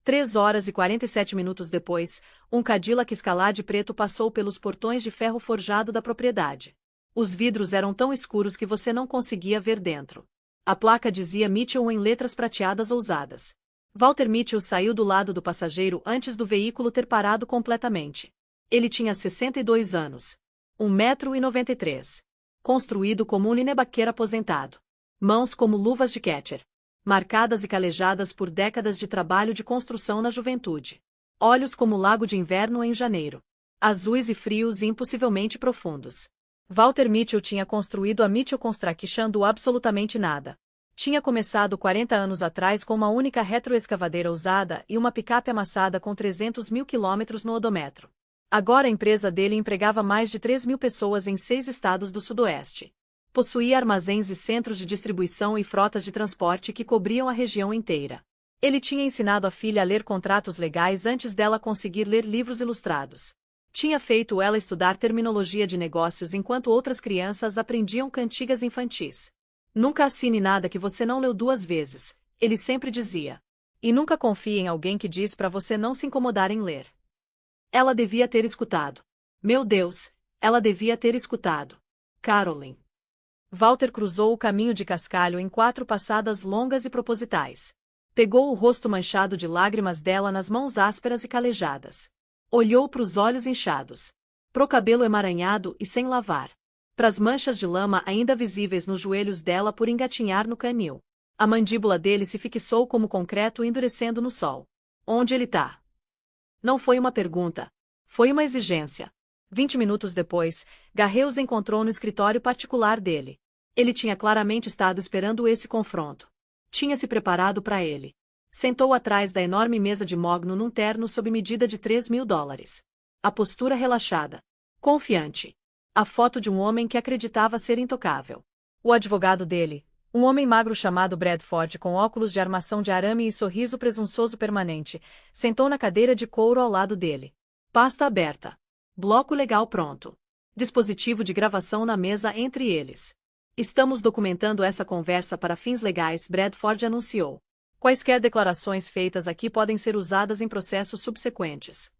3 horas e 47 minutos depois, um Cadillac Escalade preto passou pelos portões de ferro forjado da propriedade. Os vidros eram tão escuros que você não conseguia ver dentro. A placa dizia Mitchell em letras prateadas ousadas. Walter Mitchell saiu do lado do passageiro antes do veículo ter parado completamente. Ele tinha 62 anos. 1,93 m. Construído como um linebaqueiro aposentado. Mãos como luvas de catcher. Marcadas e calejadas por décadas de trabalho de construção na juventude. Olhos como lago de inverno em janeiro. Azuis e frios e impossivelmente profundos. Walter Mitchell tinha construído a Mitchell Construction do absolutamente nada. Tinha começado 40 anos atrás com uma única retroescavadeira usada e uma picape amassada com 300 mil quilômetros no odômetro. Agora a empresa dele empregava mais de 3 mil pessoas em 6 estados do Sudoeste. Possuía armazéns e centros de distribuição e frotas de transporte que cobriam a região inteira. Ele tinha ensinado a filha a ler contratos legais antes dela conseguir ler livros ilustrados. Tinha feito ela estudar terminologia de negócios enquanto outras crianças aprendiam cantigas infantis. Nunca assine nada que você não leu 2 vezes, ele sempre dizia. E nunca confie em alguém que diz para você não se incomodar em ler. Ela devia ter escutado. Meu Deus, ela devia ter escutado. Caroline. Walter cruzou o caminho de cascalho em 4 passadas longas e propositais. Pegou o rosto manchado de lágrimas dela nas mãos ásperas e calejadas. Olhou para os olhos inchados. Pro cabelo emaranhado e sem lavar. Pras manchas de lama ainda visíveis nos joelhos dela por engatinhar no canil. A mandíbula dele se fixou como concreto endurecendo no sol. Onde ele tá? Não foi uma pergunta. Foi uma exigência. 20 minutos depois, Garrett os encontrou no escritório particular dele. Ele tinha claramente estado esperando esse confronto. Tinha se preparado para ele. Sentou atrás da enorme mesa de mogno num terno sob medida de $3.000. A postura relaxada. Confiante. A foto de um homem que acreditava ser intocável. O advogado dele, um homem magro chamado Bradford com óculos de armação de arame e sorriso presunçoso permanente, sentou na cadeira de couro ao lado dele. Pasta aberta. Bloco legal pronto. Dispositivo de gravação na mesa entre eles. Estamos documentando essa conversa para fins legais, Bradford anunciou. Quaisquer declarações feitas aqui podem ser usadas em processos subsequentes.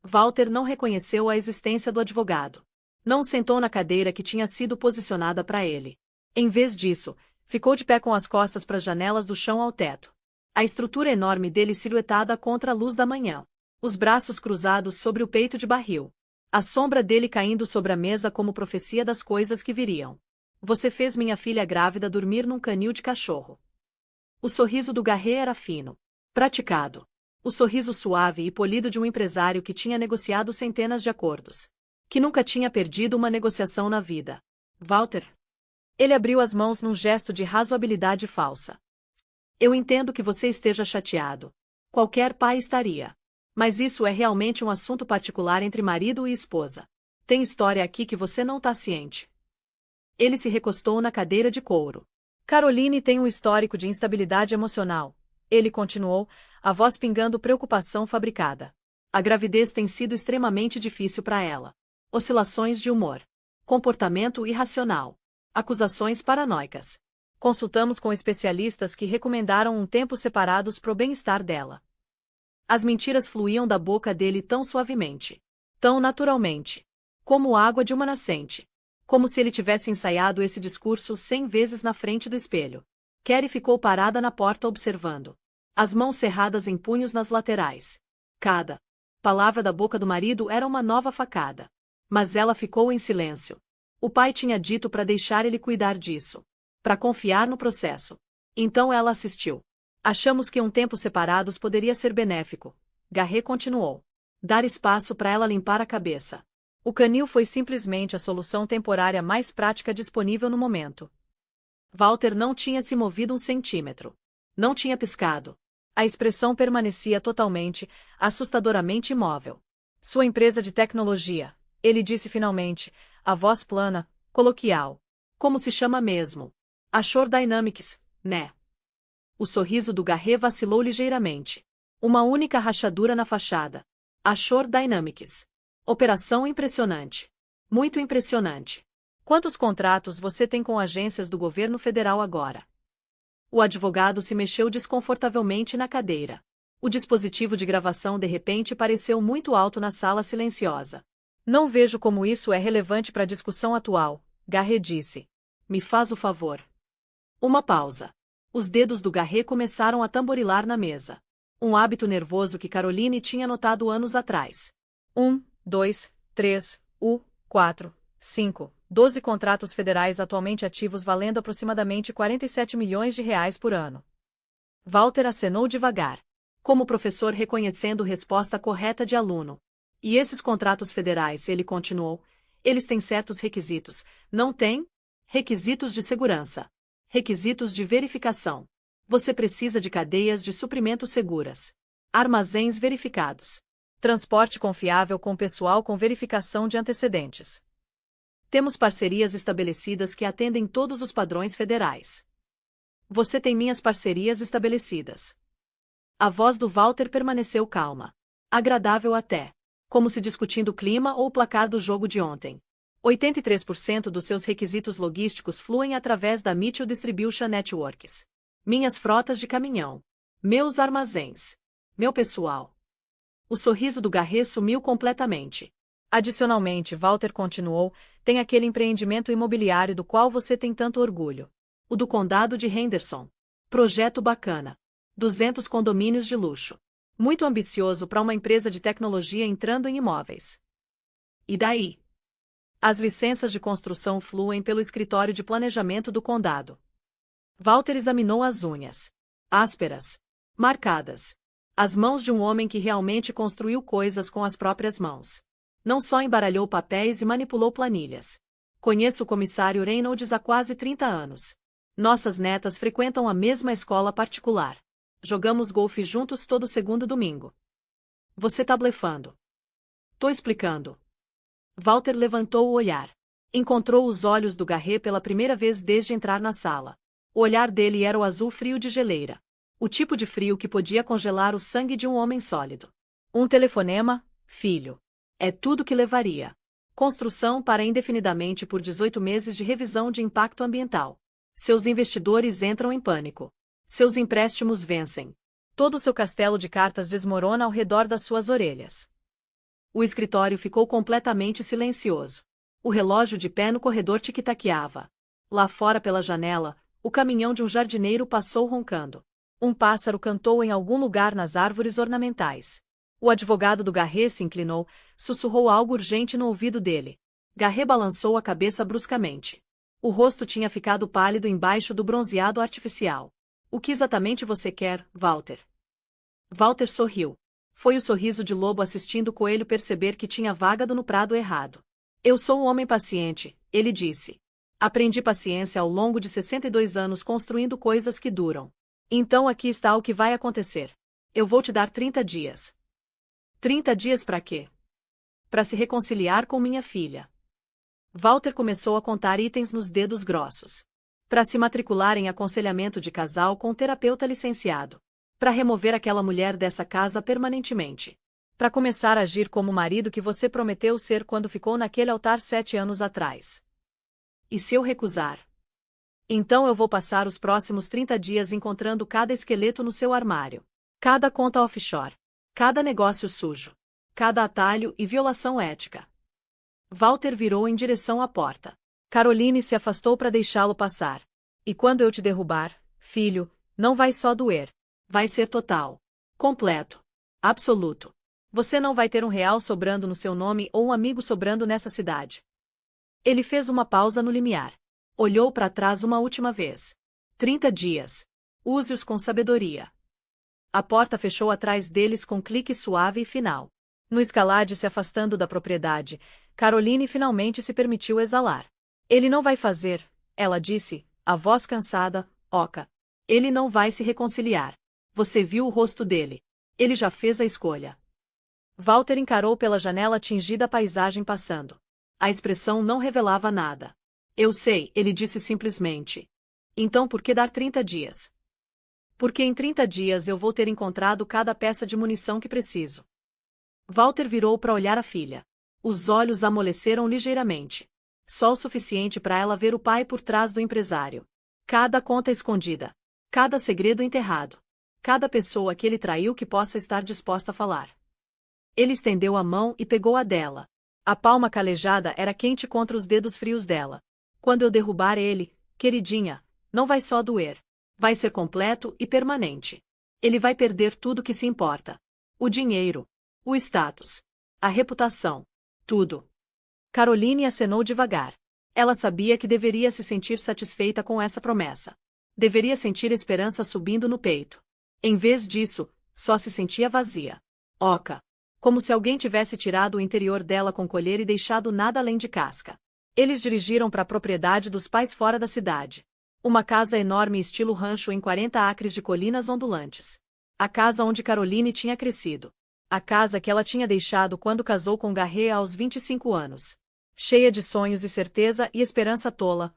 Walter não reconheceu a existência do advogado. Não sentou na cadeira que tinha sido posicionada para ele. Em vez disso, ficou de pé com as costas para as janelas do chão ao teto. A estrutura enorme dele silhuetada contra a luz da manhã. Os braços cruzados sobre o peito de barril. A sombra dele caindo sobre a mesa como profecia das coisas que viriam. Você fez minha filha grávida dormir num canil de cachorro. O sorriso do Garrett era fino. Praticado. O sorriso suave e polido de um empresário que tinha negociado centenas de acordos. Que nunca tinha perdido uma negociação na vida. Walter. Ele abriu as mãos num gesto de razoabilidade falsa. Eu entendo que você esteja chateado. Qualquer pai estaria. Mas isso é realmente um assunto particular entre marido e esposa. Tem história aqui que você não está ciente. Ele se recostou na cadeira de couro. Caroline tem um histórico de instabilidade emocional. Ele continuou, a voz pingando preocupação fabricada. A gravidez tem sido extremamente difícil para ela. Oscilações de humor. Comportamento irracional. Acusações paranoicas. Consultamos com especialistas que recomendaram um tempo separados pro bem-estar dela. As mentiras fluíam da boca dele tão suavemente. Tão naturalmente. Como água de uma nascente. Como se ele tivesse ensaiado esse discurso 100 vezes na frente do espelho. Carrie ficou parada na porta observando. As mãos cerradas em punhos nas laterais. Cada palavra da boca do marido era uma nova facada. Mas ela ficou em silêncio. O pai tinha dito para deixar ele cuidar disso. Para confiar no processo. Então ela assistiu. Achamos que um tempo separados poderia ser benéfico. Garrett continuou. Dar espaço para ela limpar a cabeça. O canil foi simplesmente a solução temporária mais prática disponível no momento. Walter não tinha se movido um centímetro. Não tinha piscado. A expressão permanecia totalmente, assustadoramente imóvel. Sua empresa de tecnologia, ele disse finalmente, a voz plana, coloquial. Como se chama mesmo? A Shore Dynamics, né? O sorriso do Garret vacilou ligeiramente. Uma única rachadura na fachada. A Shore Dynamics. Operação impressionante. Muito impressionante. Quantos contratos você tem com agências do governo federal agora? O advogado se mexeu desconfortavelmente na cadeira. O dispositivo de gravação de repente pareceu muito alto na sala silenciosa. Não vejo como isso é relevante para a discussão atual, Garret disse. Me faz o favor. Uma pausa. Os dedos do Garret começaram a tamborilar na mesa. Um hábito nervoso que Caroline tinha notado anos atrás. 2, 3, 4, 5, 12 contratos federais atualmente ativos valendo aproximadamente 47 milhões de reais por ano. Walter acenou devagar, como professor reconhecendo resposta correta de aluno. E esses contratos federais, ele continuou, eles têm certos requisitos, não têm? Requisitos de segurança. Requisitos de verificação. Você precisa de cadeias de suprimento seguras. Armazéns verificados. Transporte confiável com pessoal com verificação de antecedentes. Temos parcerias estabelecidas que atendem todos os padrões federais. Você tem minhas parcerias estabelecidas. A voz do Walter permaneceu calma. Agradável até. Como se discutindo o clima ou o placar do jogo de ontem. 83% dos seus requisitos logísticos fluem através da Mitchell Distribution Networks. Minhas frotas de caminhão. Meus armazéns. Meu pessoal. O sorriso do Garret sumiu completamente. Adicionalmente, Walter continuou, tem aquele empreendimento imobiliário do qual você tem tanto orgulho. O do Condado de Henderson. Projeto bacana. 200 condomínios de luxo. Muito ambicioso para uma empresa de tecnologia entrando em imóveis. E daí? As licenças de construção fluem pelo escritório de planejamento do condado. Walter examinou as unhas. Ásperas. Marcadas. As mãos de um homem que realmente construiu coisas com as próprias mãos. Não só embaralhou papéis e manipulou planilhas. Conheço o comissário Reynolds há quase 30 anos. Nossas netas frequentam a mesma escola particular. Jogamos golfe juntos todo segundo domingo. Você tá blefando. Tô explicando. Walter levantou o olhar. Encontrou os olhos do Garret pela primeira vez desde entrar na sala. O olhar dele era o azul frio de geleira. O tipo de frio que podia congelar o sangue de um homem sólido. Um telefonema, filho. É tudo que levaria. Construção para indefinidamente por 18 meses de revisão de impacto ambiental. Seus investidores entram em pânico. Seus empréstimos vencem. Todo o seu castelo de cartas desmorona ao redor das suas orelhas. O escritório ficou completamente silencioso. O relógio de pé no corredor tic-taqueava. Lá fora pela janela, o caminhão de um jardineiro passou roncando. Um pássaro cantou em algum lugar nas árvores ornamentais. O advogado do Garret se inclinou, sussurrou algo urgente no ouvido dele. Garret balançou a cabeça bruscamente. O rosto tinha ficado pálido embaixo do bronzeado artificial. O que exatamente você quer, Walter? Walter sorriu. Foi o sorriso de lobo assistindo o coelho perceber que tinha vagado no prado errado. Eu sou um homem paciente, ele disse. Aprendi paciência ao longo de 62 anos construindo coisas que duram. Então aqui está o que vai acontecer. Eu vou te dar 30 dias. 30 dias para quê? Para se reconciliar com minha filha. Walter começou a contar itens nos dedos grossos. Para se matricular em aconselhamento de casal com um terapeuta licenciado. Para remover aquela mulher dessa casa permanentemente. Para começar a agir como o marido que você prometeu ser quando ficou naquele altar 7 anos atrás. E se eu recusar? Então eu vou passar os próximos 30 dias encontrando cada esqueleto no seu armário. Cada conta offshore. Cada negócio sujo. Cada atalho e violação ética. Walter virou em direção à porta. Caroline se afastou para deixá-lo passar. E quando eu te derrubar, filho, não vai só doer. Vai ser total. Completo. Absoluto. Você não vai ter um real sobrando no seu nome ou um amigo sobrando nessa cidade. Ele fez uma pausa no limiar. Olhou para trás uma última vez. 30 dias. Use-os com sabedoria. A porta fechou atrás deles com clique suave e final. No escalade se afastando da propriedade, Caroline finalmente se permitiu exalar. Ele não vai fazer, ela disse, a voz cansada, oca. Ele não vai se reconciliar. Você viu o rosto dele. Ele já fez a escolha. Walter encarou pela janela tingida a paisagem passando. A expressão não revelava nada. Eu sei, ele disse simplesmente. Então por que dar 30 dias? Porque em 30 dias eu vou ter encontrado cada peça de munição que preciso. Walter virou para olhar a filha. Os olhos amoleceram ligeiramente. Só o suficiente para ela ver o pai por trás do empresário. Cada conta escondida. Cada segredo enterrado. Cada pessoa que ele traiu que possa estar disposta a falar. Ele estendeu a mão e pegou a dela. A palma calejada era quente contra os dedos frios dela. Quando eu derrubar ele, queridinha, não vai só doer. Vai ser completo e permanente. Ele vai perder tudo que se importa. O dinheiro. O status. A reputação. Tudo. Caroline acenou devagar. Ela sabia que deveria se sentir satisfeita com essa promessa. Deveria sentir esperança subindo no peito. Em vez disso, só se sentia vazia. Oca. Como se alguém tivesse tirado o interior dela com colher e deixado nada além de casca. Eles dirigiram para a propriedade dos pais fora da cidade. Uma casa enorme estilo rancho em 40 acres de colinas ondulantes. A casa onde Caroline tinha crescido. A casa que ela tinha deixado quando casou com Garret aos 25 anos. Cheia de sonhos e certeza e esperança tola.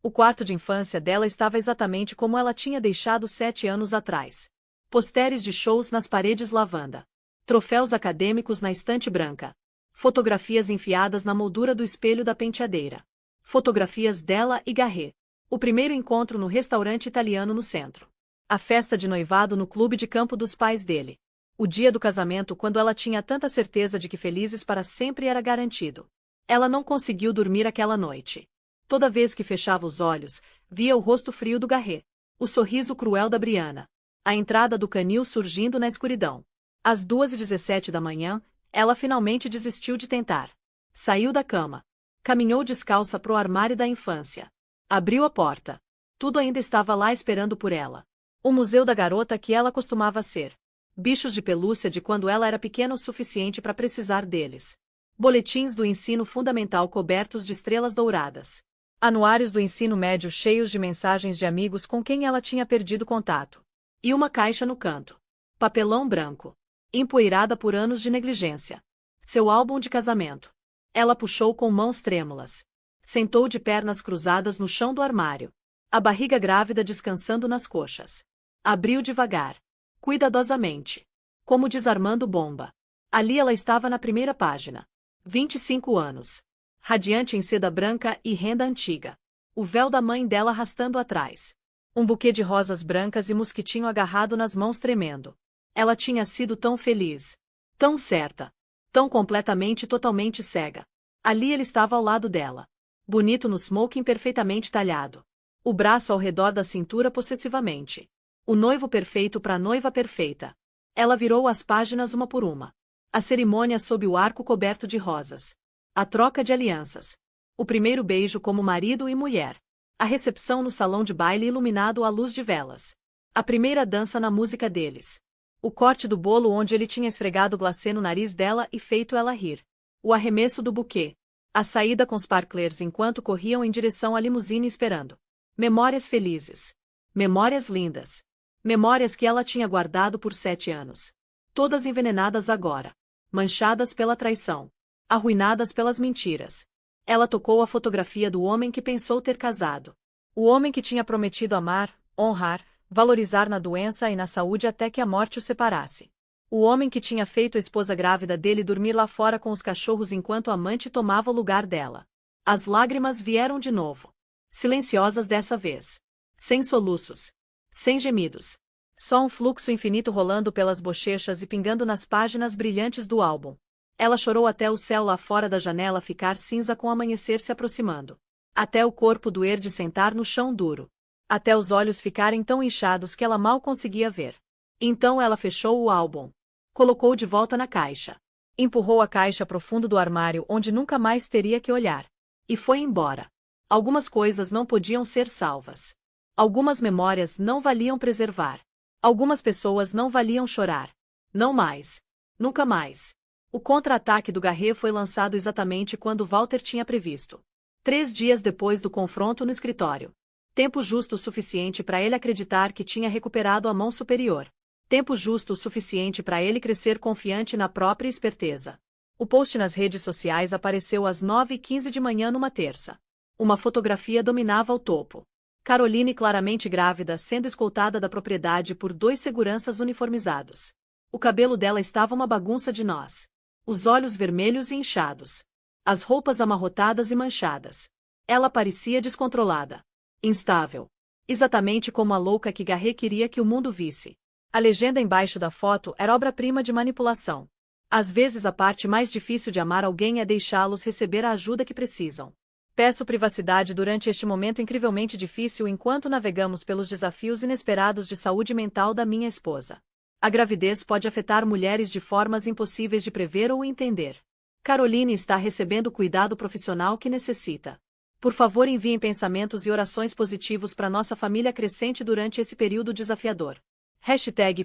O quarto de infância dela estava exatamente como ela tinha deixado 7 anos atrás. Posteres de shows nas paredes lavanda. Troféus acadêmicos na estante branca. Fotografias enfiadas na moldura do espelho da penteadeira. Fotografias dela e Garret. O primeiro encontro no restaurante italiano no centro. A festa de noivado no clube de campo dos pais dele. O dia do casamento quando ela tinha tanta certeza de que felizes para sempre era garantido. Ela não conseguiu dormir aquela noite. Toda vez que fechava os olhos, via o rosto frio do Garret. O sorriso cruel da Briana. A entrada do canil surgindo na escuridão. Às 2h17 da manhã, ela finalmente desistiu de tentar. Saiu da cama. Caminhou descalça pro armário da infância. Abriu a porta. Tudo ainda estava lá esperando por ela. O museu da garota que ela costumava ser. Bichos de pelúcia de quando ela era pequena o suficiente para precisar deles. Boletins do ensino fundamental cobertos de estrelas douradas. Anuários do ensino médio cheios de mensagens de amigos com quem ela tinha perdido contato. E uma caixa no canto. Papelão branco. Empoeirada por anos de negligência. Seu álbum de casamento. Ela puxou com mãos trêmulas. Sentou de pernas cruzadas no chão do armário. A barriga grávida descansando nas coxas. Abriu devagar. Cuidadosamente. Como desarmando bomba. Ali ela estava na primeira página. 25 anos. Radiante em seda branca e renda antiga. O véu da mãe dela arrastando atrás. Um buquê de rosas brancas e mosquitinho agarrado nas mãos tremendo. Ela tinha sido tão feliz. Tão certa. Tão completamente e totalmente cega. Ali ele estava ao lado dela. Bonito no smoking perfeitamente talhado. O braço ao redor da cintura possessivamente. O noivo perfeito para a noiva perfeita. Ela virou as páginas uma por uma. A cerimônia sob o arco coberto de rosas. A troca de alianças. O primeiro beijo como marido e mulher. A recepção no salão de baile iluminado à luz de velas. A primeira dança na música deles. O corte do bolo onde ele tinha esfregado glacê no nariz dela e feito ela rir. O arremesso do buquê. A saída com sparklers enquanto corriam em direção à limusine esperando. Memórias felizes. Memórias lindas. Memórias que ela tinha guardado por 7 anos. Todas envenenadas agora. Manchadas pela traição. Arruinadas pelas mentiras. Ela tocou a fotografia do homem que pensou ter casado. O homem que tinha prometido amar, honrar, valorizar na doença e na saúde até que a morte o separasse. O homem que tinha feito a esposa grávida dele dormir lá fora com os cachorros enquanto a amante tomava o lugar dela. As lágrimas vieram de novo. Silenciosas dessa vez. Sem soluços. Sem gemidos. Só um fluxo infinito rolando pelas bochechas e pingando nas páginas brilhantes do álbum. Ela chorou até o céu lá fora da janela ficar cinza com o amanhecer se aproximando. Até o corpo doer de sentar no chão duro. Até os olhos ficarem tão inchados que ela mal conseguia ver. Então ela fechou o álbum. Colocou de volta na caixa. Empurrou a caixa pro fundo do armário onde nunca mais teria que olhar. E foi embora. Algumas coisas não podiam ser salvas. Algumas memórias não valiam preservar. Algumas pessoas não valiam chorar. Não mais. Nunca mais. O contra-ataque do Garret foi lançado exatamente quando Walter tinha previsto. 3 dias depois do confronto no escritório. Tempo justo o suficiente para ele acreditar que tinha recuperado a mão superior. Tempo justo o suficiente para ele crescer confiante na própria esperteza. O post nas redes sociais apareceu às 9h15 de manhã numa terça. Uma fotografia dominava o topo. Caroline claramente grávida sendo escoltada da propriedade por 2 seguranças uniformizados. O cabelo dela estava uma bagunça de nós. Os olhos vermelhos e inchados. As roupas amarrotadas e manchadas. Ela parecia descontrolada. Instável. Exatamente como a louca que Garret queria que o mundo visse. A legenda embaixo da foto era obra-prima de manipulação. Às vezes a parte mais difícil de amar alguém é deixá-los receber a ajuda que precisam. Peço privacidade durante este momento incrivelmente difícil enquanto navegamos pelos desafios inesperados de saúde mental da minha esposa. A gravidez pode afetar mulheres de formas impossíveis de prever ou entender. Caroline está recebendo o cuidado profissional que necessita. Por favor, enviem pensamentos e orações positivos para nossa família crescente durante esse período desafiador.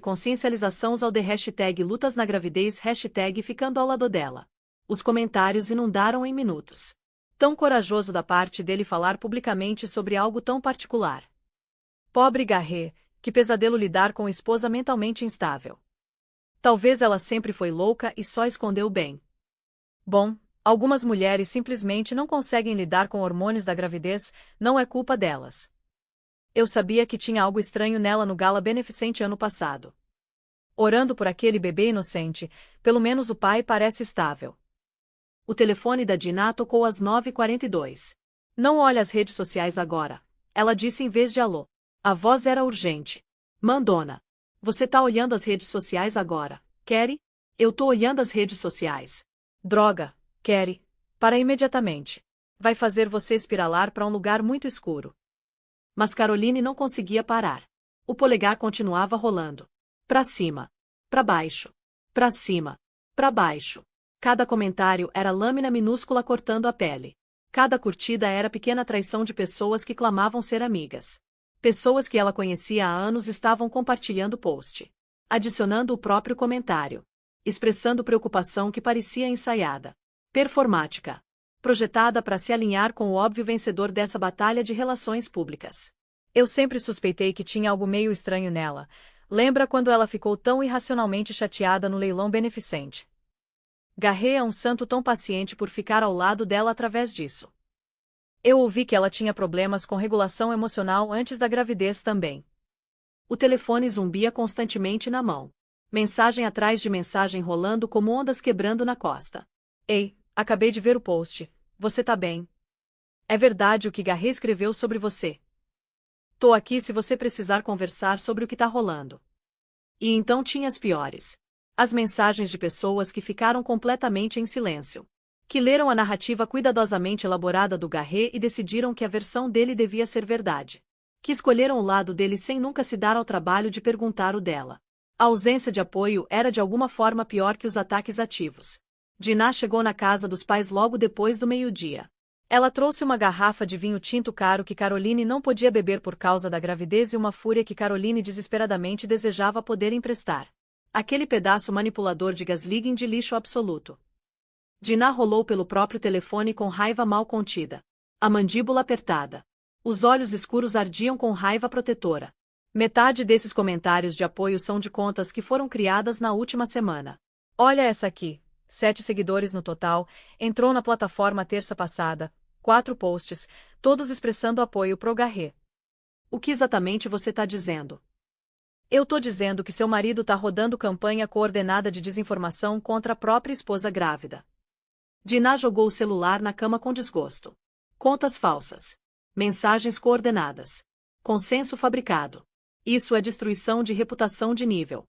#consciencialização ao de #lutas na gravidez #ficando ao lado dela. Os comentários inundaram em minutos. Tão corajoso da parte dele falar publicamente sobre algo tão particular. Pobre Garret, que pesadelo lidar com esposa mentalmente instável. Talvez ela sempre foi louca e só escondeu bem. Bom, algumas mulheres simplesmente não conseguem lidar com hormônios da gravidez, não é culpa delas. Eu sabia que tinha algo estranho nela no gala beneficente ano passado. Orando por aquele bebê inocente, pelo menos o pai parece estável. O telefone da Dinah tocou às 9h42. Não olhe as redes sociais agora. Ela disse em vez de alô. A voz era urgente. Mandona. Você tá olhando as redes sociais agora, Kerry? Eu tô olhando as redes sociais. Droga, Kerry. Para imediatamente. Vai fazer você espiralar para um lugar muito escuro. Mas Caroline não conseguia parar. O polegar continuava rolando. Pra cima. Pra baixo. Pra cima. Pra baixo. Cada comentário era lâmina minúscula cortando a pele. Cada curtida era pequena traição de pessoas que clamavam ser amigas. Pessoas que ela conhecia há anos estavam compartilhando o post. Adicionando o próprio comentário. Expressando preocupação que parecia ensaiada. Performática. Projetada para se alinhar com o óbvio vencedor dessa batalha de relações públicas. Eu sempre suspeitei que tinha algo meio estranho nela. Lembra quando ela ficou tão irracionalmente chateada no leilão beneficente? Garret é um santo tão paciente por ficar ao lado dela através disso. Eu ouvi que ela tinha problemas com regulação emocional antes da gravidez também. O telefone zumbia constantemente na mão. Mensagem atrás de mensagem rolando como ondas quebrando na costa. Ei, acabei de ver o post. Você tá bem? É verdade o que Garret escreveu sobre você. Tô aqui se você precisar conversar sobre o que tá rolando. E então tinha as piores. As mensagens de pessoas que ficaram completamente em silêncio. Que leram a narrativa cuidadosamente elaborada do Garret e decidiram que a versão dele devia ser verdade. Que escolheram o lado dele sem nunca se dar ao trabalho de perguntar o dela. A ausência de apoio era de alguma forma pior que os ataques ativos. Dinah chegou na casa dos pais logo depois do meio-dia. Ela trouxe uma garrafa de vinho tinto caro que Caroline não podia beber por causa da gravidez e uma fúria que Caroline desesperadamente desejava poder emprestar. Aquele pedaço manipulador de gaslighting de lixo absoluto. Dinah rolou pelo próprio telefone com raiva mal contida. A mandíbula apertada. Os olhos escuros ardiam com raiva protetora. Metade desses comentários de apoio são de contas que foram criadas na última semana. Olha essa aqui. 7 seguidores no total, entrou na plataforma terça passada, 4 posts, todos expressando apoio pro Garret. O que exatamente você tá dizendo? Eu tô dizendo que seu marido tá rodando campanha coordenada de desinformação contra a própria esposa grávida. Dinah jogou o celular na cama com desgosto. Contas falsas. Mensagens coordenadas. Consenso fabricado. Isso é destruição de reputação de nível.